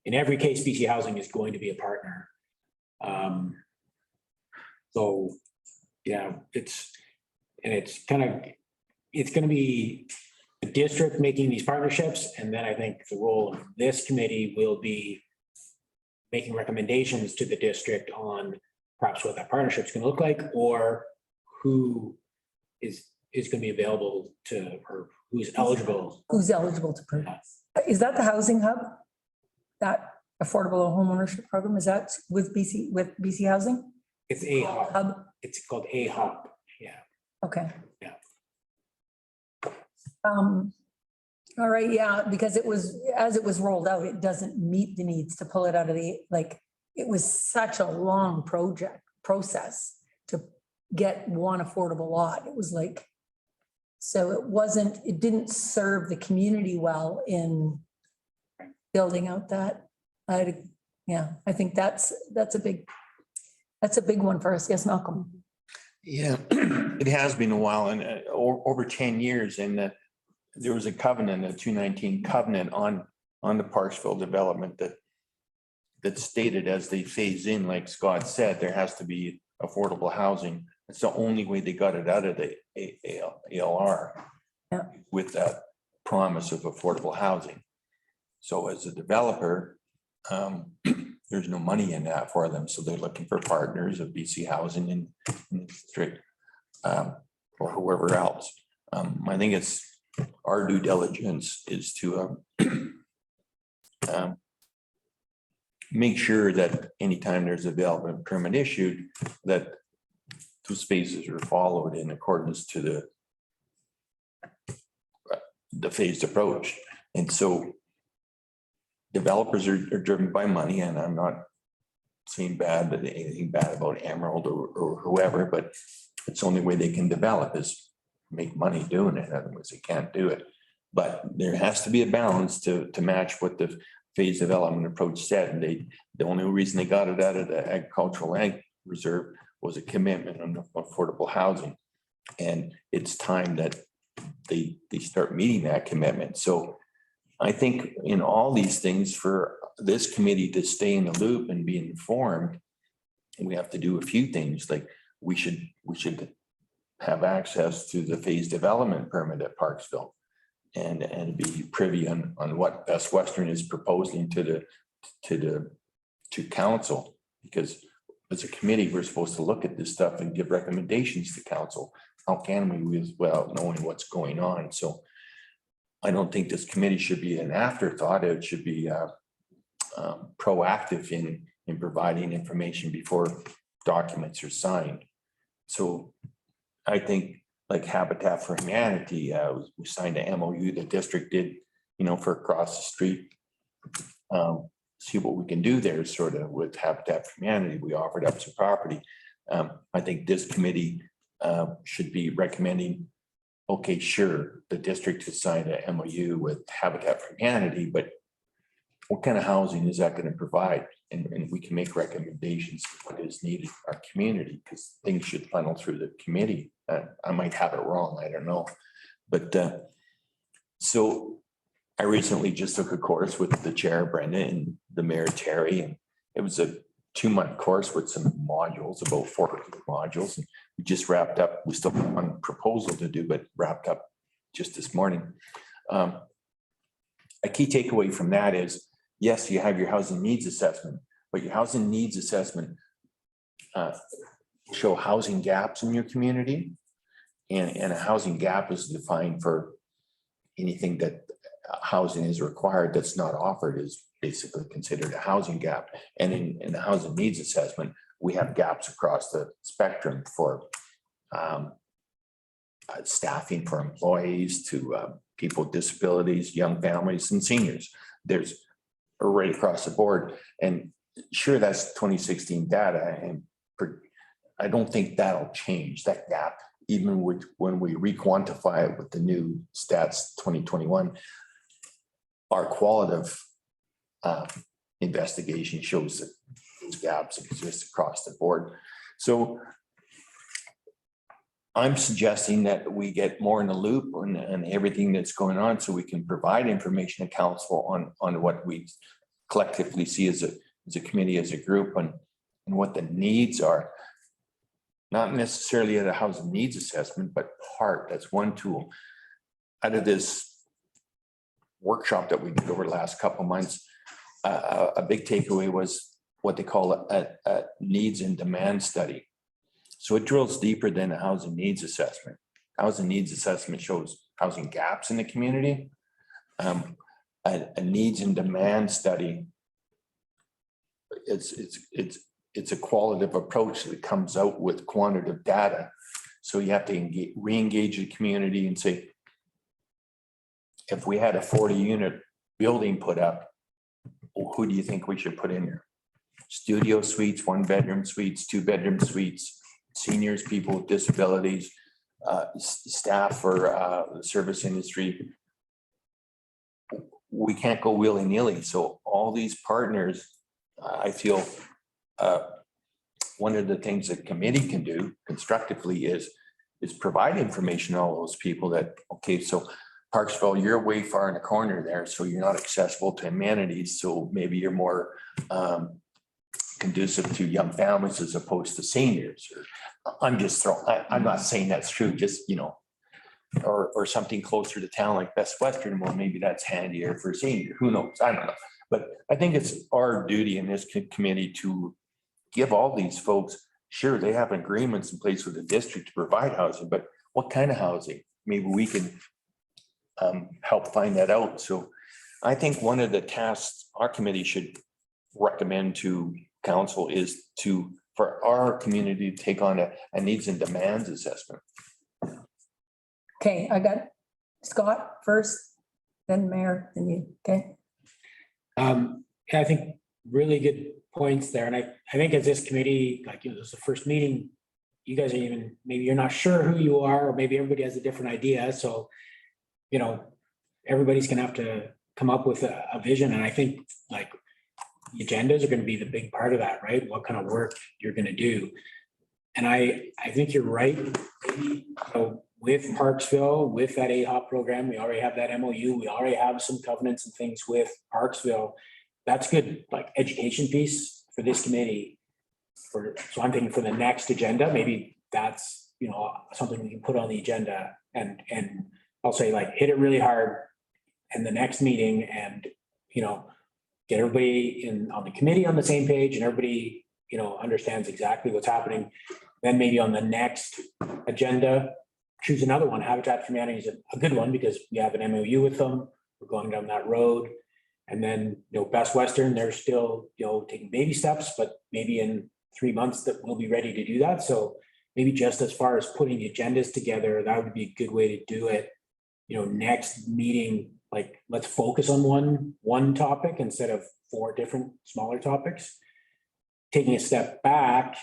in every case, BC Housing is going to be a partner. So yeah, it's going to be the district making these partnerships. And then I think the role of this committee will be making recommendations to the district on perhaps what that partnership is going to look like, or who is going to be available to, or who's eligible. Who's eligible to purchase? Is that the housing hub? That affordable homeownership program, is that with BC Housing? It's AHOP. Hub? It's called AHOP. Yeah. Okay. Yeah. All right, yeah, because it was, as it was rolled out, it doesn't meet the needs to pull it out of the, like, it was such a long process to get one affordable lot. It was like, so it didn't serve the community well in building out that. I think that's a big one for us. Yes, Malcolm? Yeah, it has been a while, and over 10 years, and there was a covenant, a 219 covenant on the Parksville development that stated as they phase in, like Scott said, there has to be affordable housing. It's the only way they got it out of the ALR. Yeah. With that promise of affordable housing. So as a developer, there's no money in that for them. So they're looking for partners of BC Housing and the district, or whoever else. I think it's our due diligence is to make sure that anytime there's a development permit issued, that those phases are followed in accordance to the phased approach. And so developers are driven by money, and I'm not saying anything bad about Emerald or whoever, but it's the only way they can develop is make money doing it. Otherwise they can't do it. But there has to be a balance to match what the phase development approach said. And the only reason they got it out of the agricultural ag reserve was a commitment on affordable housing. And it's time that they start meeting that commitment. So I think in all these things, for this committee to stay in the loop and be informed, we have to do a few things. Like we should have access to the phase development permit at Parksville and be privy on what Best Western is proposing to council, because as a committee, we're supposed to look at this stuff and give recommendations to council. How can we without knowing what's going on? So I don't think this committee should be an afterthought. It should be proactive in providing information before documents are signed. So I think like Habitat for Humanity, we signed a MOU, the district did, for across the street. See what we can do there sort of with Habitat for Humanity. We offered up some property. I think this committee should be recommending, okay, sure, the district has signed a MOU with Habitat for Humanity, but what kind of housing is that going to provide? And we can make recommendations for what is needed in our community, because things should funnel through the committee. I might have it wrong, I don't know. But so I recently just took a course with the chair, Brenda, and the mayor, Terry, and it was a 2-month course with some modules, about 4 modules. And we just wrapped up. We still have one proposal to do, but wrapped up just this morning. A key takeaway from that is, yes, you have your housing needs assessment, but your housing needs assessment show housing gaps in your community. And a housing gap is defined for anything that housing is required that's not offered is basically considered a housing gap. And in the housing needs assessment, we have gaps across the spectrum for staffing for employees to people with disabilities, young families and seniors. There's right across the board. And sure, that's 2016 data. And I don't think that'll change that gap, even with when we re-quantify it with the new stats 2021. Our qualitative investigation shows that those gaps exist across the board. So I'm suggesting that we get more in the loop on everything that's going on so we can provide information to council on what we collectively see as a committee, as a group, and what the needs are. Not necessarily at a housing needs assessment, but that's one tool. Out of this workshop that we did over the last couple of months, a big takeaway was what they call a needs and demand study. So it drills deeper than a housing needs assessment. Housing needs assessment shows housing gaps in the community. A needs and demand study, it's a qualitative approach that comes out with quantitative data. So you have to re-engage the community and say, if we had a 40-unit building put up, who do you think we should put in here? Studio suites, 1-bedroom suites, 2-bedroom suites, seniors, people with disabilities, staff for the service industry. We can't go willy-nilly. So all these partners, I feel one of the things that committee can do constructively is provide information to all those people that, okay, so Parksville, you're way far in the corner there, so you're not accessible to amenities. So maybe you're more conducive to young families as opposed to seniors. I'm just I'm not saying that's true, just, you know, or something closer to town like Best Western. Well, maybe that's handier for senior. Who knows? I don't know. But I think it's our duty in this committee to give all these folks, sure, they have agreements in place with the district to provide housing, but what kind of housing? Maybe we can help find that out. So I think one of the tasks our committee should recommend to council is for our community to take on a needs and demands assessment. Okay, I got Scott first, then Mayor, then you, okay? I think really good points there. And I think as this committee, like, you know, this is the first meeting, you guys are maybe you're not sure who you are, or maybe everybody has a different idea. So, you know, everybody's gonna have to come up with a vision. And I think like the agendas are gonna be the big part of that, right? What kind of work you're gonna do. And I think you're right. Maybe, you know, with Parksville, with that AHOP program, we already have that MOU. We already have some covenants and things with Parksville. That's good, like education piece for this committee. So I'm thinking for the next agenda, maybe that's, you know, something we can put on the agenda and I'll say like hit it really hard in the next meeting and, you know, get everybody on the committee on the same page and everybody, you know, understands exactly what's happening. Then maybe on the next agenda, choose another one. Habitat for Humanity is a good one because we have an MOU with them. We're going down that road. And then, you know, Best Western, they're still, you know, taking baby steps, but maybe in 3 months that we'll be ready to do that. So maybe just as far as putting the agendas together, that would be a good way to do it. You know, next meeting, like let's focus on one topic instead of 4 different smaller topics. Taking a step back,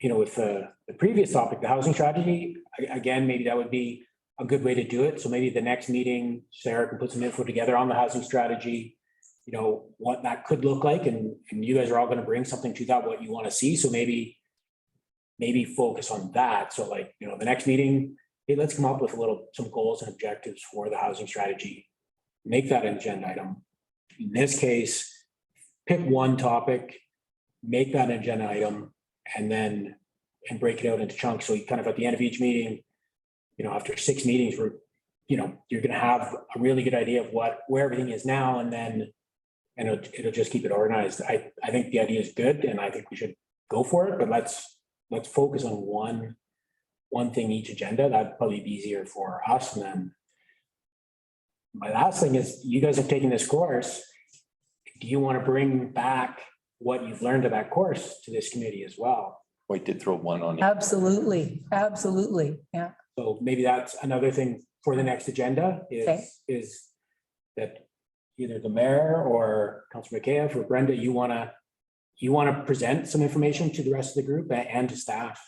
you know, with the previous topic, the housing strategy, again, maybe that would be a good way to do it. So maybe the next meeting, Sarah can put some info together on the housing strategy, you know, what that could look like. And you guys are all going to bring something to that, what you want to see. So maybe focus on that. So like, you know, the next meeting, hey, let's come up with some goals and objectives for the housing strategy. Make that an agenda item. In this case, pick one topic, make that an agenda item, and break it out into chunks. So you kind of at the end of each meeting, you know, after 6 meetings, you know, you're going to have a really good idea of where everything is now, and it'll just keep it organized. I think the idea is good, and I think we should go for it. But let's focus on one thing each agenda. That'd probably be easier for us. And then my last thing is, you guys have taken this course. Do you want to bring back what you've learned of that course to this committee as well? I did throw one on. Absolutely, absolutely, yeah. So maybe that's another thing for the next agenda Okay. is that either the mayor or Councillor McKeough or Brenda, you wanna present some information to the rest of the group and to staff.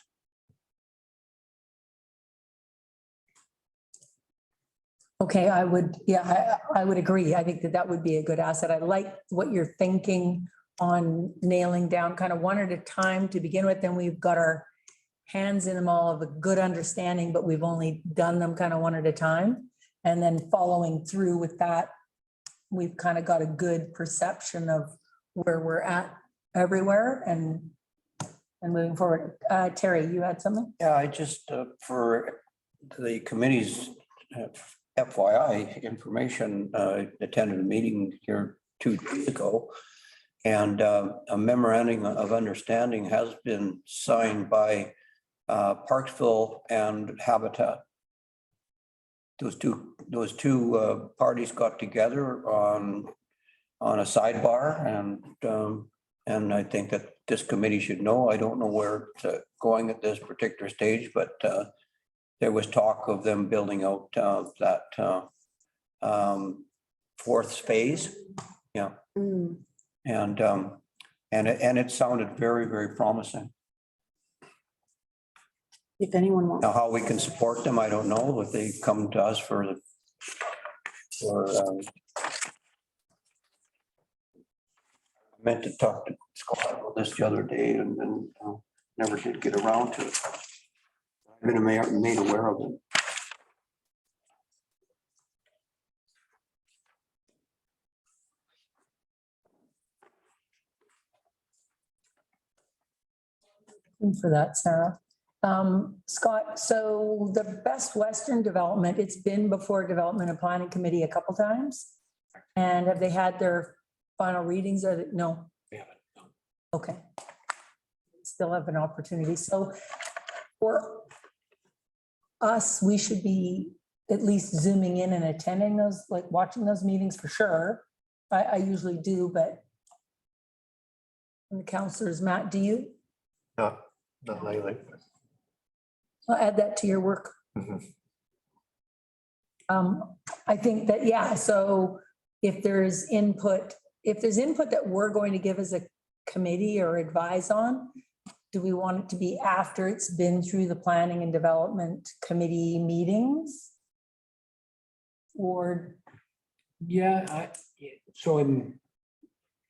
Okay, I would, yeah, I would agree. I think that that would be a good asset. I like what you're thinking on nailing down kind of one at a time to begin with. Then we've got our hands in them all of a good understanding, but we've only done them kind of one at a time. And then following through with that, we've kind of got a good perception of where we're at everywhere and moving forward. Terry, you had something? Yeah, I just, for the committee's FYI information, attended a meeting here 2 days ago. And a memorandum of understanding has been signed by Parksville and Habitat. Those two parties got together on a sidebar, and I think that this committee should know. I don't know where it's going at this particular stage, but there was talk of them building out that 4th phase. Yeah. Mm. And it sounded very, very promising. If anyone wants. Now, how we can support them, I don't know, if they come to us for I meant to talk to Scott about this the other day and then never did get around to it. I've been made aware of it. For that, Sarah. Scott, so the Best Western development, it's been before Development and Planning Committee a couple times. And have they had their final readings or no? We haven't, no. Okay. Still have an opportunity. So for us, we should be at least zooming in and attending those, like watching those meetings for sure. I usually do, but and the councillors, Matt, do you? Not lately. I'll add that to your work. Mhm. I think that, yeah, so if there's input that we're going to give as a committee or advise on, do we want it to be after it's been through the planning and development committee meetings? Or, Yeah,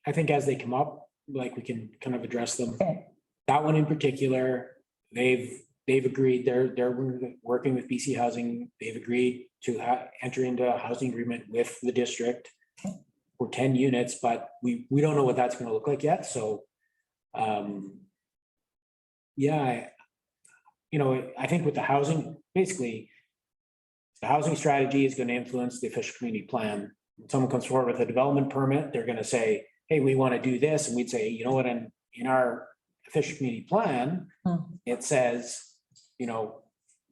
I think as they come up, like we can kind of address them. okay, That one in particular, they've agreed, they're working with BC Housing. They've agreed to enter into a housing agreement with the district for 10 units, but we don't know what that's going to look like yet. So, yeah, I think with the housing, basically, the housing strategy is going to influence the official community plan. When someone comes forward with a development permit, they're going to say, hey, we want to do this. And we'd say, you know what, in our official community plan, it says,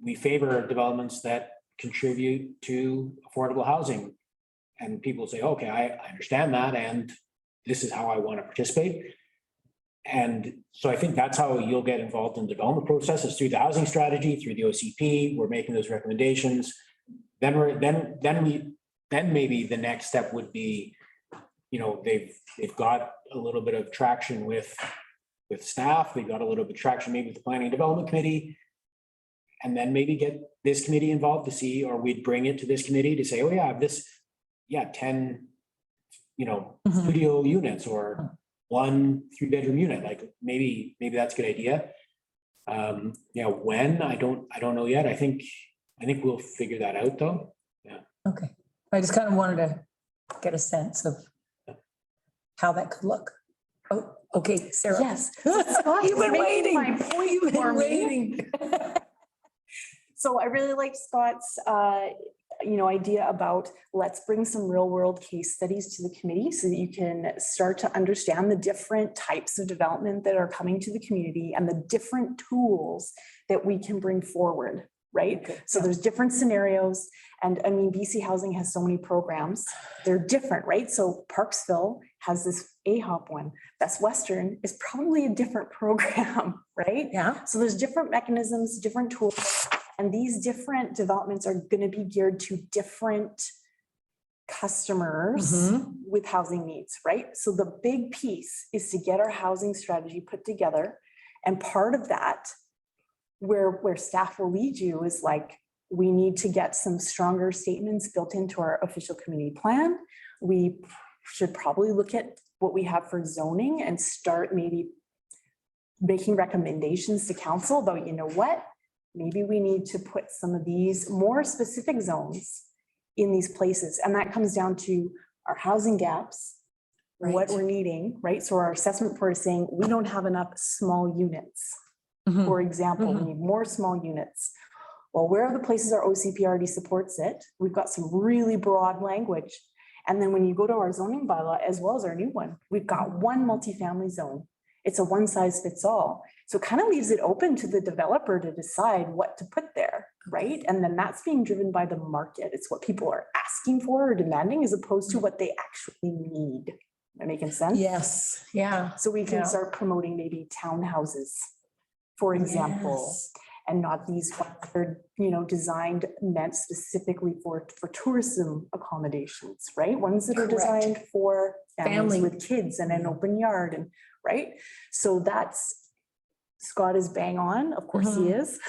we favor developments that contribute to affordable housing. And people say, okay, I understand that. And this is how I want to participate. And so I think that's how you'll get involved in development processes, through the housing strategy, through the OCP. We're making those recommendations. Then maybe the next step would be, they've got a little bit of traction with staff. They've got a little bit of traction maybe with the planning and development committee. And then maybe get this committee involved to see, or we'd bring it to this committee to say, oh yeah, 10, studio units or 1 3-bedroom unit. Like maybe that's a good idea. When, I don't know yet. I think we'll figure that out though. Yeah. okay. I just kind of wanted to get a sense of how that could look. Oh, okay, Sarah. Yes. You've been waiting. My point You've for been me. waiting. So I really liked Scott's, idea about let's bring some real world case studies to the committee so that you can start to understand the different types of development that are coming to the community and the different tools that we can bring forward, right? Okay. So there's different scenarios. And I mean, BC Housing has so many programs. They're different, right? So Parksville has this AHOP one. Best Western is probably a different program, right? Yeah. So there's different mechanisms, different tools. And these different developments are going to be geared to different customers with housing needs, right? So the big piece is to get our housing strategy put together. And part of that, where staff will lead you, is like, we need to get some stronger statements built into our official community plan. We should probably look at what we have for zoning and start maybe making recommendations to council about, you know what, maybe we need to put some of these more specific zones in these places. And that comes down to our housing gaps, what we're needing, right? So our assessment report is saying we don't have enough small units. For example, we need more small units. Well, where are the places our OCP already supports it? We've got some really broad language. And then when you go to our zoning bylaw, as well as our new one, we've got one multifamily zone. It's a one size fits all. So it kind of leaves it open to the developer to decide what to put there, right? And then that's being driven by the market. It's what people are asking for or demanding as opposed to what they actually need. Am I making sense? Yes, yeah. So we can Yeah. start promoting maybe townhouses, for example. Yes. And not these ones that are, you know, designed, meant specifically for tourism accommodations, right? Ones that are Correct. designed for families Family. with kids and an open yard, and right? So that's, Scott is bang on, of course he is.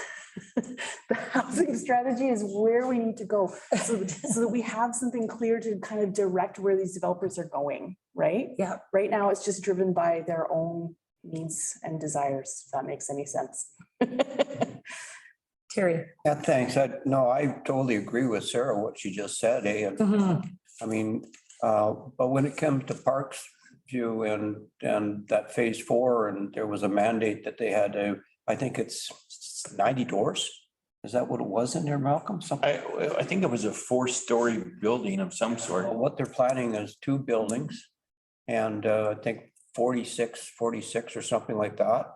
The housing strategy is where we need to go, so that we have something clear to kind of direct where these developers are going, right? Yeah. Right now, it's just driven by their own needs and desires, if that makes any sense. Terry. Yeah, thanks. I totally agree with Sarah, what she just said, eh? And I mean, but when it comes to Parks View and that phase 4, and there was a mandate that they had to, I think it's 90 doors. Is that what it was in there, Malcolm? Something. I think it was a 4-story building of some sort. Well, what they're planning is 2 buildings and I think 46 or something like that.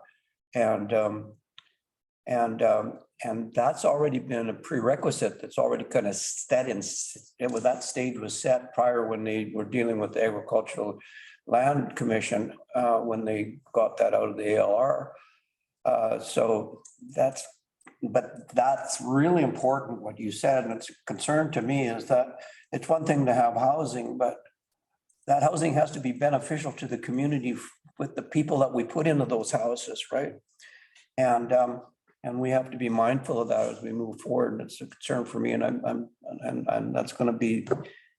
And that's already been a prerequisite that's already kind of set in, that stage was set prior when they were dealing with the Agricultural Land Commission, when they got that out of the ALR. So that's really important what you said. And it's a concern to me is that it's one thing to have housing, but that housing has to be beneficial to the community with the people that we put into those houses, right? And we have to be mindful of that as we move forward. And it's a concern for me, and that's going to be,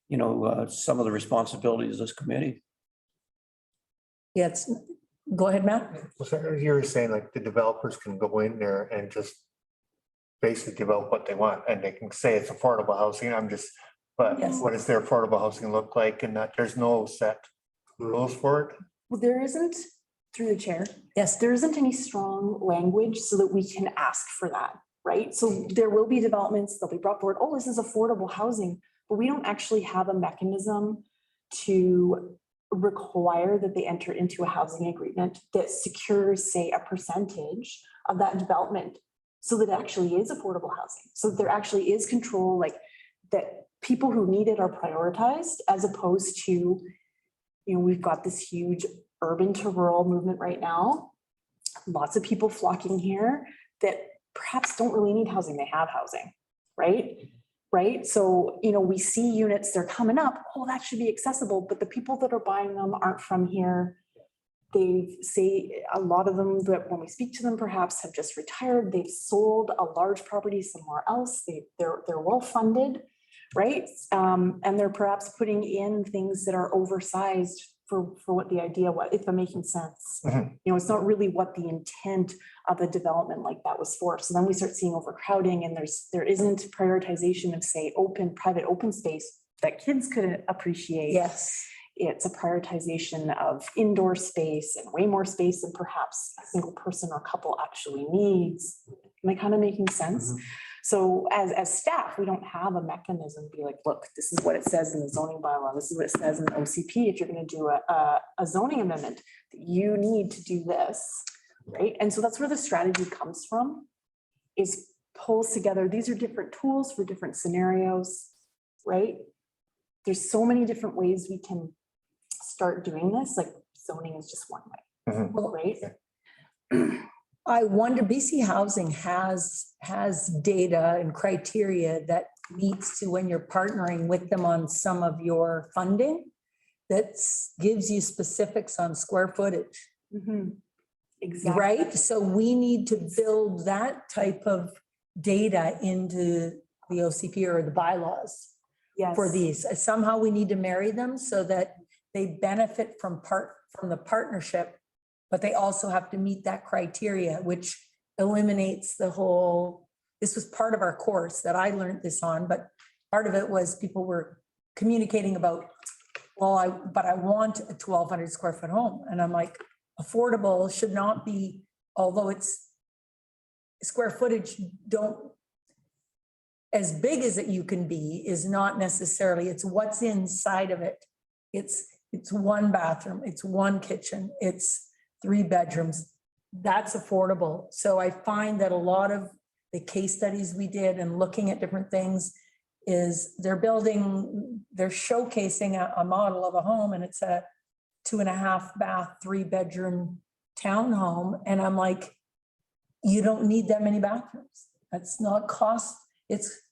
you know, some of the responsibilities of this committee. Yes, go ahead, Matt. So you were saying like the developers can go in there and just basically develop what they want, and they can say it's affordable housing. But Yes. what does their affordable housing look like? And that there's no set rules for it. Well, there isn't, through the chair, Yes, there isn't any strong language so that we can ask for that, right? So there will be developments, they'll be brought forward, oh, this is affordable housing, but we don't actually have a mechanism to require that they enter into a housing agreement that secures, say, a percentage of that development so that it actually is affordable housing. So that there actually is control, like that people who need it are prioritized, as opposed to, you know, we've got this huge urban to rural movement right now. Lots of people flocking here that perhaps don't really need housing. They have housing, right? Right. So, you know, we see units, they're coming up. Oh, that should be accessible. But the people that are buying them aren't from here. They say a lot of them that when we speak to them, perhaps have just retired. They've sold a large property somewhere else. They're well funded, right? And they're perhaps putting in things that are oversized for what the idea was, if I'm making sense. You know, it's not really what the intent of a development like that was for. So then we start seeing overcrowding, and there isn't prioritization of, say, private open space that kids could appreciate. yes. It's a prioritization of indoor space and way more space than perhaps a single person or couple actually needs. Am I kind of making sense? So as staff, we don't have a mechanism to be like, look, this is what it says in the zoning bylaw. This is what it says in the OCP. If you're going to do a zoning amendment, you need to do this, right? And so that's where the strategy comes from, is pulls together. These are different tools for different scenarios, right? There's so many different ways we can start doing this. Like zoning is just one way, right? I wonder, BC Housing has data and criteria that meets to when you're partnering with them on some of your funding that gives you specifics on square footage, Exactly. right? So we need to build that type of data into the OCP or the bylaws Yes. for these. Somehow we need to marry them so that they benefit from the partnership, but they also have to meet that criteria, which eliminates the whole, this was part of our course that I learned this on, but part of it was people were communicating about, well, but I want a 1,200 square foot home. And I'm like, affordable should not be, although it's square footage as big as it you can be is not necessarily, it's what's inside of it. It's one bathroom, it's one kitchen, it's 3 bedrooms. That's affordable. So I find that a lot of the case studies we did and looking at different things is they're showcasing a model of a home, and it's a 2.5 bath, 3 bedroom townhome. And I'm like, you don't need that many bathrooms. That's not cost. It's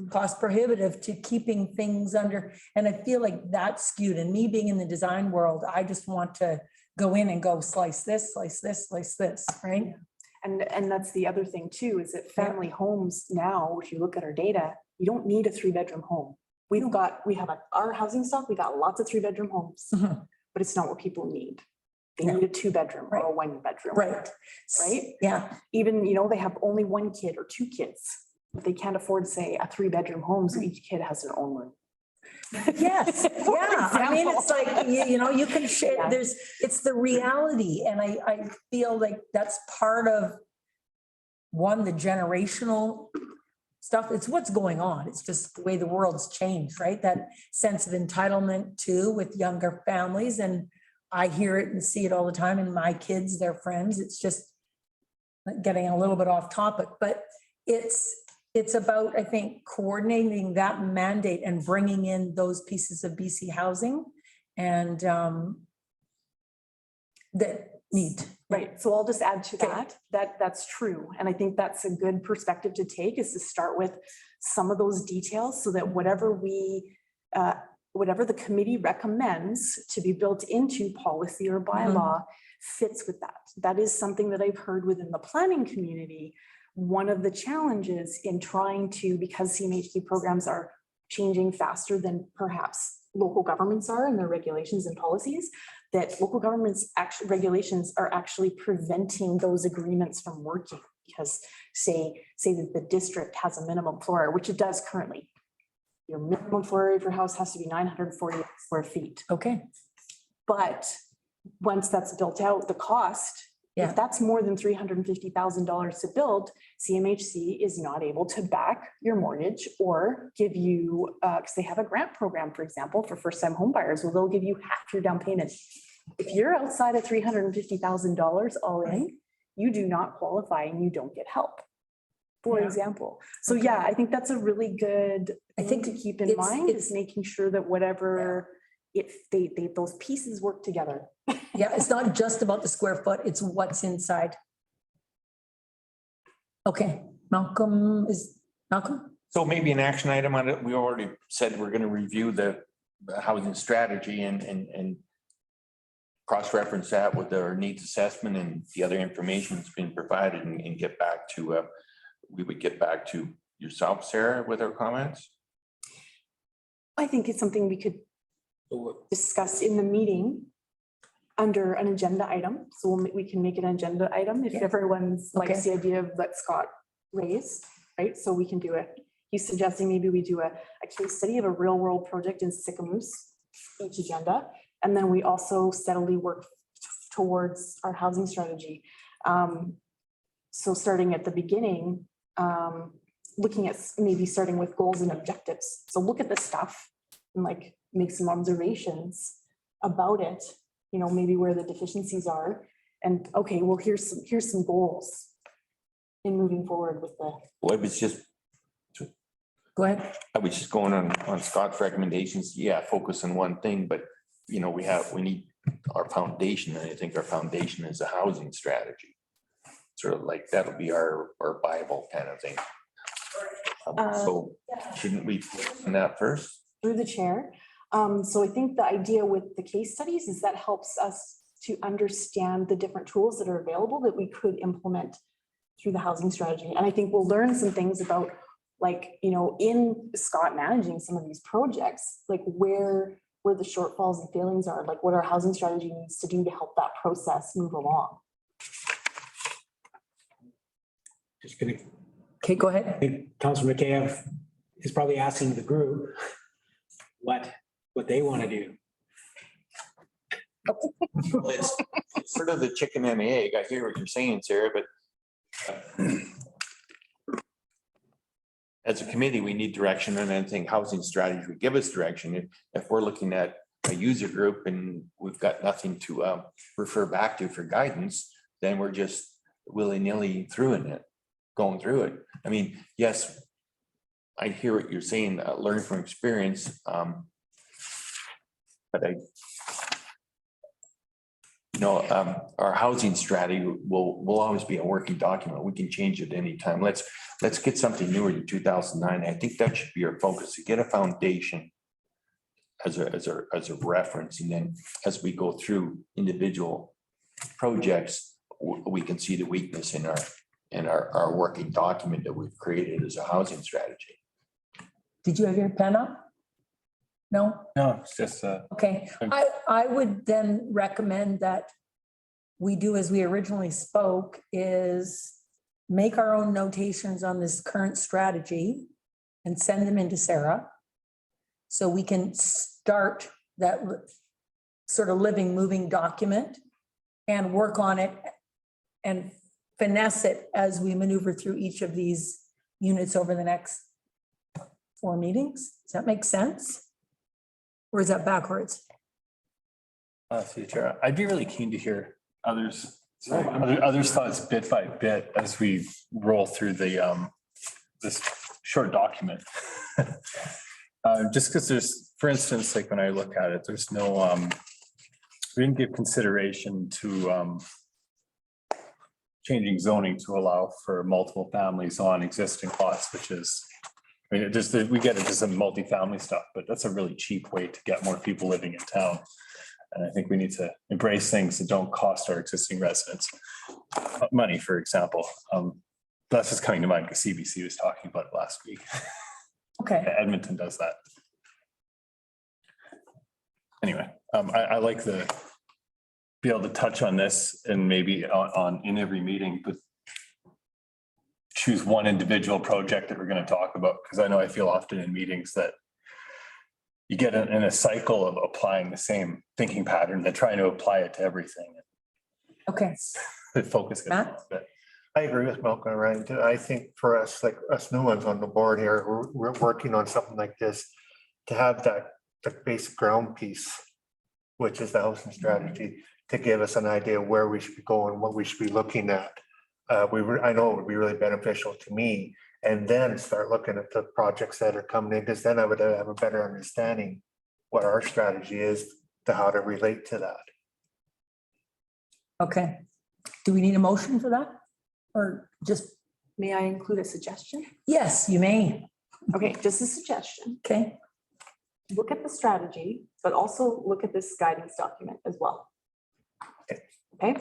cost prohibitive to keeping things under. And I feel like that's skewed. And me being in the design world, I just want to go in and go slice this, slice this, slice this, right? And that's the other thing too, is that family homes now, if you look at our data, you don't need a 3-bedroom home. We have our housing stock, we got lots of 3-bedroom homes, but it's not what people need. They need a 2-bedroom or a 1-bedroom. Right. Right? Yeah. Even, they have only 1 kid or 2 kids. But they can't afford, say, a 3-bedroom home, so each kid has their own room. Yes, yeah. I mean, it's like, you can share, it's the reality. And I feel like that's part of the generational stuff. It's what's going on. It's just the way the world's changed, right? That sense of entitlement too with younger families. And I hear it and see it all the time in my kids, their friends. It's just getting a little bit off topic, but it's about, I think, coordinating that mandate and bringing in those pieces of BC Housing and that need. Right, so I'll just add to that's true. And I think that's a good perspective to take, is to start with some of those details so that whatever the committee recommends to be built into policy or bylaw fits with that. That is something that I've heard within the planning community. One of the challenges in trying to, because CMHC programs are changing faster than perhaps local governments are in their regulations and policies, that local governments regulations are actually preventing those agreements from working, because say that the district has a minimum floor area, which it does currently. Your minimum floor area of your house has to be 940 square feet. Okay. But once that's built out, the cost, if that's more than $350,000 to build, CMHC is not able to back your mortgage or give you, because they have a grant program, for example, for first-time home buyers, where they'll give you half your down payment. If you're outside of $350,000 all in, you do not qualify and you don't get help, for example. So I think that's a really good thing to keep in mind, is making sure that whatever those pieces work together. Yeah, it's not just about the square foot, it's what's inside. Okay, Malcolm. So maybe an action item on it. We already said we're going to review the housing strategy and cross-reference that with our needs assessment and the other information that's been provided and get back to, we would get back to yourself, Sarah, with our comments. I think it's something we could discuss in the meeting under an agenda item. So we can make it an agenda item if everyone's likes the idea of what Scott raised, right? So we can do it. He's suggesting maybe we do a case study of a real world project in Sycamoose, each agenda. And then we also steadily work towards our housing strategy. So starting at the beginning, looking at maybe starting with goals and objectives. So look at this stuff and like make some observations about it, maybe where the deficiencies are. And okay, well, here's some goals in moving forward with the. Well, it was just. Go ahead. I was just going on Scott's recommendations. Yeah, focus on one thing, but we need our foundation. And I think our foundation is a housing strategy. sort of like, that'll be our Bible kind of thing. So shouldn't we put on that first? Through the chair. So I think the idea with the case studies is that helps us to understand the different tools that are available that we could implement through the housing strategy. And I think we'll learn some things about, like, you know, in Scott managing some of these projects, like where the shortfalls and failings are, like what our housing strategy needs to do to help that process move along. Just gonna, Okay, go I ahead. think Councillor McKay is probably asking the group what they want to do. Well, it's sort of the chicken and the egg. I hear what you're saying, Sarah, but as a committee, we need direction, and I think housing strategy would give us direction. If we're looking at a user group and we've got nothing to refer back to for guidance, then we're just willy-nilly going through it. I mean, yes, I hear what you're saying, learn from experience. But our housing strategy will always be a working document. We can change it anytime. Let's get something newer than 2009. I think that should be our focus, to get a foundation as a reference. And then as we go through individual projects, we can see the weakness in our working document that we've created as a housing strategy. Did you have your pen up? No? No, it's just, Okay, I would then recommend that we do as we originally spoke, is make our own notations on this current strategy and send them into Sarah. So we can start that sort of living, moving document and work on it and finesse it as we maneuver through each of these units over the next 4 meetings. Does that make sense? Or is that backwards? Chair, I'd be really keen to hear others' thoughts bit by bit as we roll through the this short document. Just because there's, for instance, like when I look at it, there's no, we didn't give consideration to changing zoning to allow for multiple families on existing lots, which is, I mean, we get into some multifamily stuff, but that's a really cheap way to get more people living in town. And I think we need to embrace things that don't cost our existing residents money, for example. That's just coming to mind because CBC was talking about it last week. Okay, Edmonton does that. Anyway, I like be able to touch on this and maybe in every meeting, but choose one individual project that we're going to talk about, because I know I feel often in meetings that you get in a cycle of applying the same thinking pattern and trying to apply it to everything. okay. The focus gets Matt? lost a bit. I agree with Malcolm, right? I think for us, like us new ones on the board here, we're working on something like this, to have the basic ground piece, which is the housing strategy, to give us an idea of where we should be going, what we should be looking at. I know it would be really beneficial to me, and then start looking at the projects that are coming in, because then I would have a better understanding what our strategy is to how to relate to that. Okay. Do we need a motion for that? Or just, May I include a suggestion? yes, you may. Okay, just a suggestion. Okay, Look at the strategy, but also look at this guidance document as well. Okay? Okay.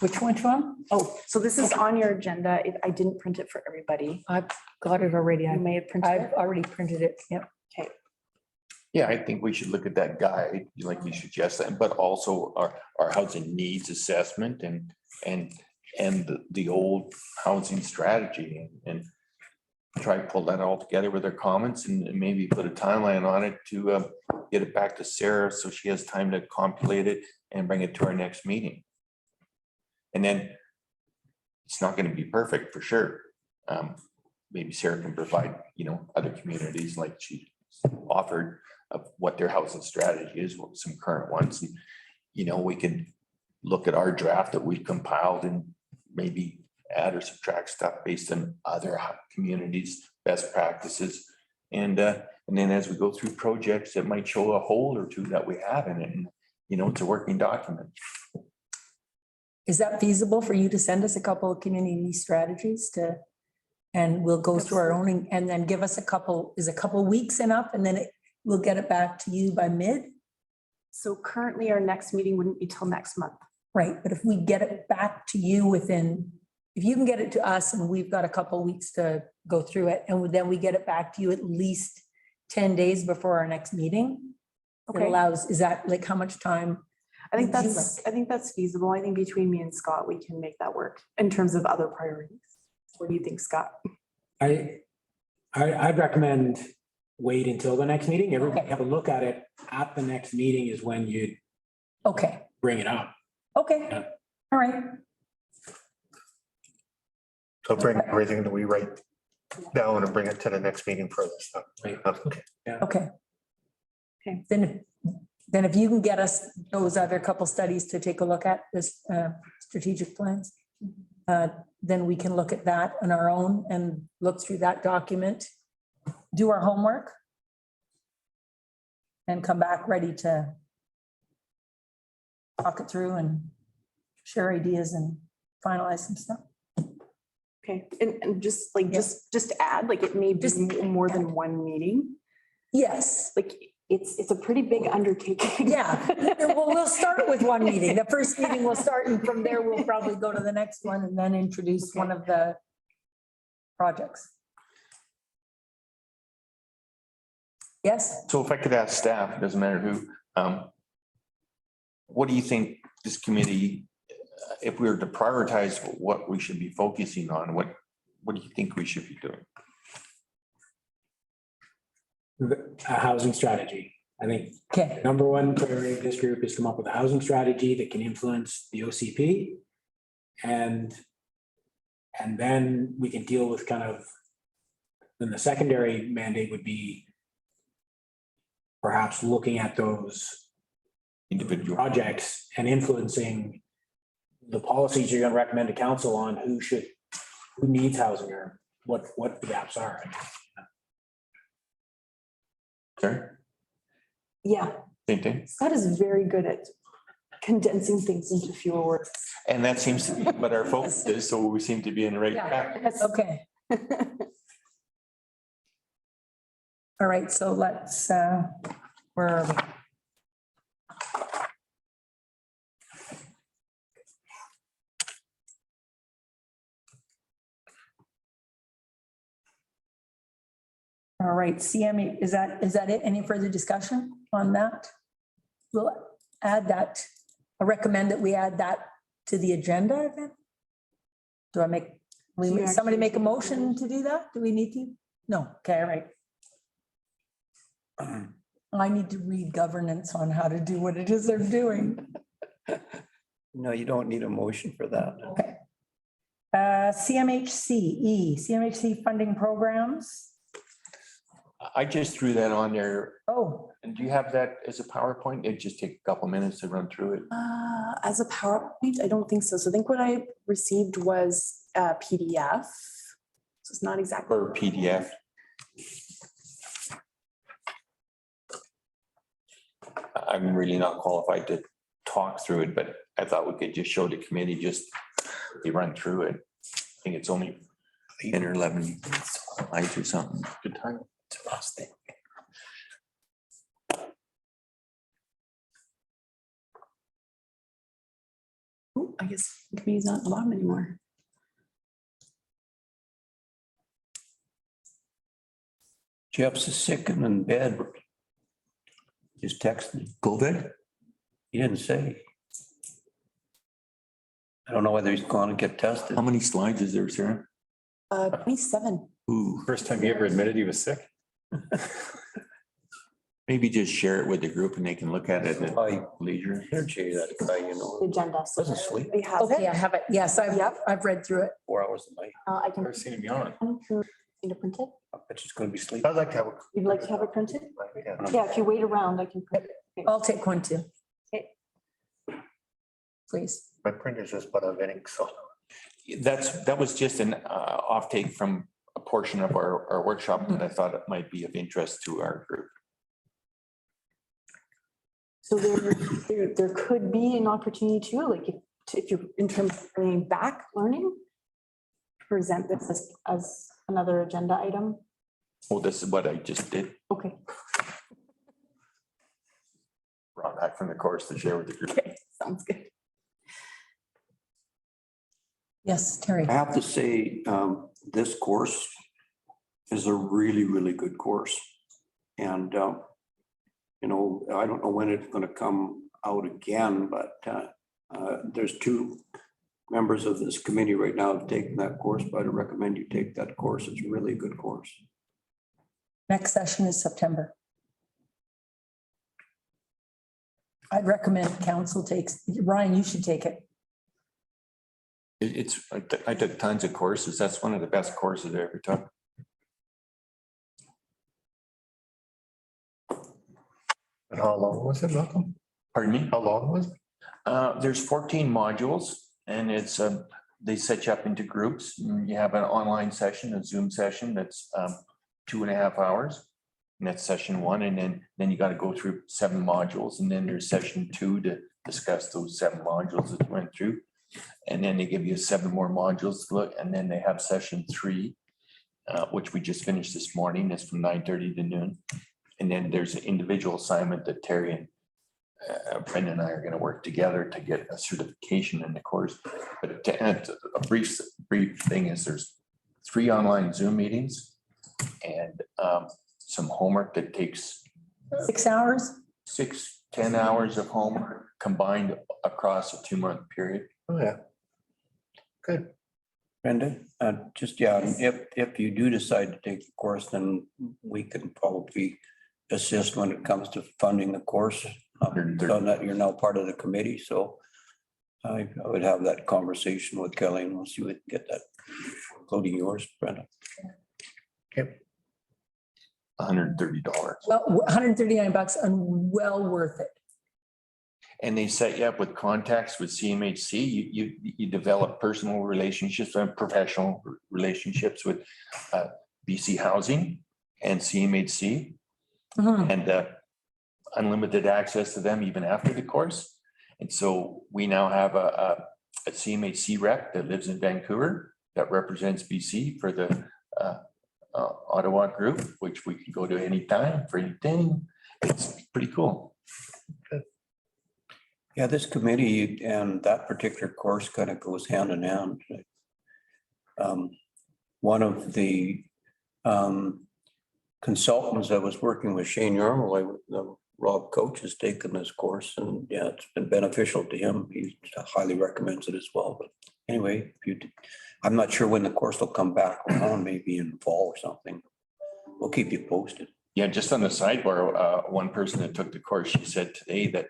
which one? Oh, so this is on your agenda. I didn't print it for everybody. I've got it already. You may have printed it. I've already printed it. Yep. Yeah, I think we should look at that guide, like you suggest, but also our housing needs assessment and the old housing strategy, and try to pull that all together with their comments and maybe put a timeline on it to get it back to Sarah so she has time to compilate it and bring it to our next meeting. And then it's not going to be perfect for sure. Maybe Sarah can provide, other communities like she offered of what their housing strategy is, some current ones. And, we can look at our draft that we compiled and maybe add or subtract stuff based on other communities' best practices. And then as we go through projects, it might show a hole or two that we have in it. And, it's a working document. Is that feasible for you to send us a couple of community strategies to? And we'll go through our own and then give us a couple weeks enough and then we'll get it back to you by mid? So currently our next meeting wouldn't be till next month. Right, but if we get it back to you within, if you can get it to us and we've got a couple of weeks to go through it and then we get it back to you at least 10 days before our next meeting. It Okay. allows, is that like how much time? I think would you that's feasible. I think between me and Scott, we can make that work in terms of other priorities. What do you think, Scott? I'd recommend wait until the next meeting. Everybody have a look at it. At the next meeting is when you Okay, bring it up. okay, Yeah. all right. So bring everything that we write down and bring it to the next meeting for this stuff. Right. Okay. Okay. Okay. Then if you can get us those other couple studies to take a look at this strategic plans, then we can look at that on our own and look through that document, do our homework, and come back ready to talk it through and share ideas and finalize some stuff. Okay, and just like, Yeah. just to add, like it may be Just more than one meeting. Yes. Like it's a pretty big undertaking. Yeah, well, we'll start with one meeting. The first meeting we'll start and from there we'll probably go to the next one and then introduce one of the projects. Yes, So if I could ask staff, it doesn't matter who, what do you think this committee, if we were to prioritize what we should be focusing on, what do you think we should be doing? A housing strategy. I think okay, number one priority of this group is come up with a housing strategy that can influence the OCP. And then we can deal with kind of, then the secondary mandate would be perhaps looking at those Individual. projects and influencing the policies you're gonna recommend to council on who needs housing or what the gaps are. Okay, Yeah, same thing. Scott is very good at condensing things into fewer words. And that seems to be what our focus is, so we seem to be in the right Yeah. track. okay. All right, so let's, where are we? All right, CME, is that it? Any further discussion on that? We'll add that. I recommend that we add that to the agenda then. Do I make, somebody make a motion to do that? Do we need to? No, okay, all right. I need to read governance on how to do what it is they're doing. No, you don't need a motion for that. Okay. CMHC funding programs. I just threw that on there. Oh, And do you have that as a PowerPoint? It'd just take a couple minutes to run through it. As a PowerPoint, I don't think so. So I think what I received was a PDF. So it's not exactly. Or PDF. I'm really not qualified to talk through it, but I thought we could just show the committee just, they run through it. I think it's only 10 or 11 slides or something. Good time. It's the last thing. Oh, I guess the committee's not at the bottom anymore. Jeff's sick and in bed. Just text me. COVID? He didn't say. I don't know whether he's going to get tested. How many slides is there, Sarah? 27. Ooh, First time he ever admitted he was sick? maybe just share it with the group and they can look at it at I leisure. interviewed that guy, you know, Agenda. So doesn't sleep we have okay, I it. have it. Yes, Yep. I've read through it. 4 hours a night. I can. Never seen him yawn. Need to print it? I bet she's going to be sleeping. I'd like to have. You'd like to have it printed? Yeah. Yeah, if you wait around, I can print it. I'll take one too. Okay. Please. My printer's just but a ink, so. That was just an offtake from a portion of our workshop that I thought it might be of interest to our group. So there could be an opportunity too, like if if you're in terms of bringing back learning, present this as another agenda item. Well, this is what I just did, Okay. brought back from the course to share with the group. Okay, sounds good. Yes, Terry. I have to say, this course is a really, really good course. And, you know, I don't know when it's going to come out again, but there's 2 members of this committee right now have taken that course, but I recommend you take that course. It's a really good course. Next session is September. I'd recommend council takes, Ryan, you should take it. I took tons of courses. That's one of the best courses I ever took. And how long was it, Malcolm? Pardon me? How long was it? There's 14 modules and it's, they set you up into groups. You have an online session, a Zoom session that's 2.5 hours. And that's session 1. And then you got to go through 7 modules. And then there's session 2 to discuss those 7 modules that went through. And then they give you 7 more modules to look. And then they have session 3, which we just finished this morning. It's from 9:30 to noon. And then there's an individual assignment that Terry and Brendan and I are going to work together to get a certification in the course. But to add a brief thing is there's 3 online Zoom meetings and some homework that takes 6 hours? 6-10 hours of homework combined across a 2-month period. Oh, yeah. Good. Brenda, if you do decide to take the course, then we can probably assist when it comes to funding the course. So that you're now part of the committee, so I would have that conversation with Kelly and we'll see if we can get that, including yours, Brenda. $130. Well, $139 and well worth it. And they set you up with contacts with CMHC. You develop personal relationships and professional relationships with BC Housing and CMHC. Mhm. And unlimited access to them even after the course. And so we now have a CMHC rep that lives in Vancouver that represents BC for the Ottawa group, which we can go to anytime for anything. It's pretty cool. Yeah, this committee and that particular course kind of goes hand in hand. One of the consultants that was working with Shane Yarmul, Rob Coach, has taken this course and yeah, it's been beneficial to him. He highly recommends it as well. But anyway, I'm not sure when the course will come back around, maybe in fall or something. We'll keep you posted. Yeah, just on the sidebar, one person that took the course, she said today that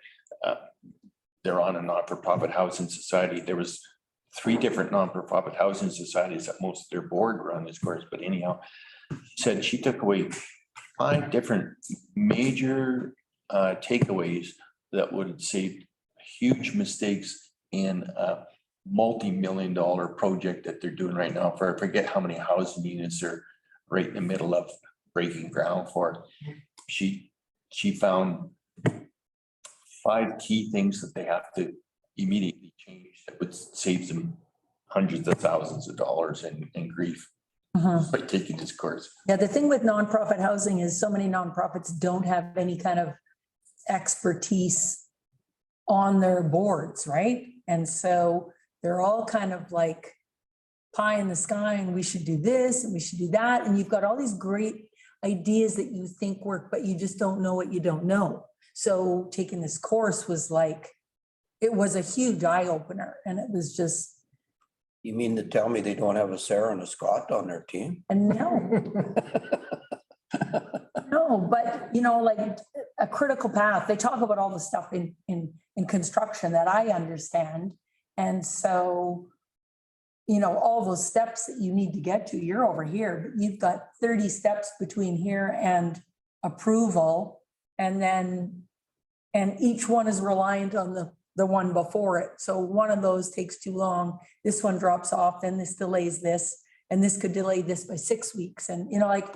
they're on a not-for-profit housing society. There was 3 different non-for-profit housing societies that most of their board were on this course, but anyhow, said she took away 5 different major takeaways that would save huge mistakes in a multi-million-dollar project that they're doing right now for, I forget how many housing units are right in the middle of breaking ground for. She found 5 key things that they have to immediately change that would save them hundreds of thousands of dollars in grief by taking this course. Yeah, the thing with nonprofit housing is so many nonprofits don't have any kind of expertise on their boards, right? And so they're all kind of like pie in the sky and we should do this and we should do that. And you've got all these great ideas that you think work, but you just don't know what you don't know. So taking this course was like, it was a huge eye opener and it was just. You mean to tell me they don't have a Sarah and a Scott on their team? And no, but you know, like a critical path, they talk about all the stuff in construction that I understand. And so, you know, all those steps that you need to get to, you're over here, but you've got 30 steps between here and approval. And each one is reliant on the one before it. So one of those takes too long. This one drops off, then this delays this, and this could delay this by 6 weeks. And, you know, like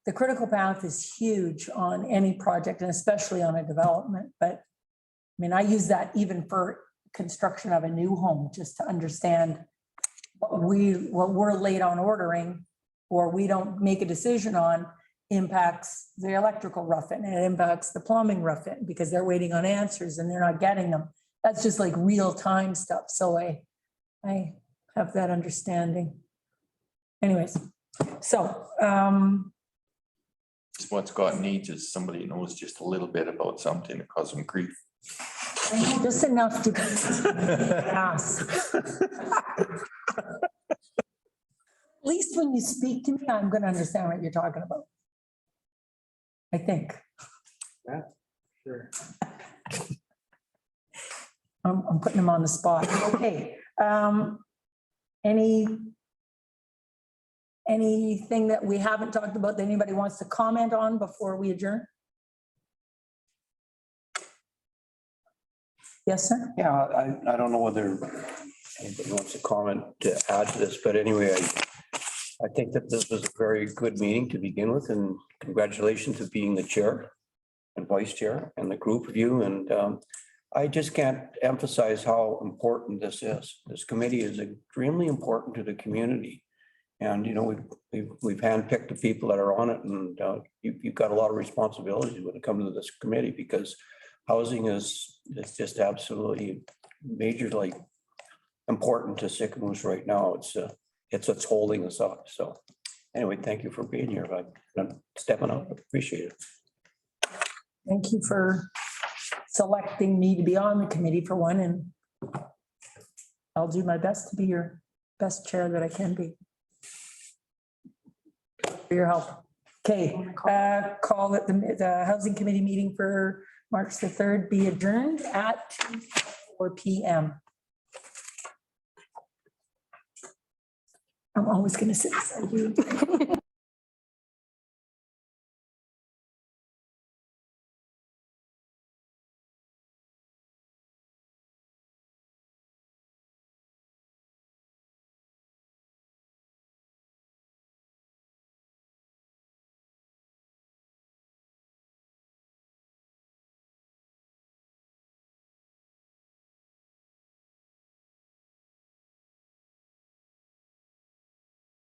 the critical path is huge on any project and especially on a development. But I mean, I use that even for construction of a new home, just to understand what we're late on ordering, or we don't make a decision on, impacts the electrical rough-in, and it impacts the plumbing rough-in, because they're waiting on answers and they're not getting them. That's just like real-time stuff, so I have that understanding. Anyways, so, What Scott needs is somebody who knows just a little bit about something that causes him grief. I know just enough to ask. At least when you speak to me, I'm gonna understand what you're talking about. I think. Sure. I'm putting him on the spot. Okay. Anything that we haven't talked about that anybody wants to comment on before we adjourn? Yes, sir. Yeah, I don't know whether anybody wants to comment to add to this, but anyway, I think that this was a very good meeting to begin with, and congratulations to being the chair and vice chair and the group of you. And I just can't emphasize how important this is. This committee is extremely important to the community. And, you know, we've handpicked the people that are on it, and you've got a lot of responsibilities when it comes to this committee, because housing is just absolutely majorly important to Sycamoose right now. It's what's holding us up. So anyway, thank you for being here. I'm stepping up. Appreciate it. Thank you for selecting me to be on the committee for one, and I'll do my best to be your best chair that I can be. For your help. Okay, call it the Housing Committee meeting for March the 3rd be adjourned at 4 p.m. I'm always going to sit beside you.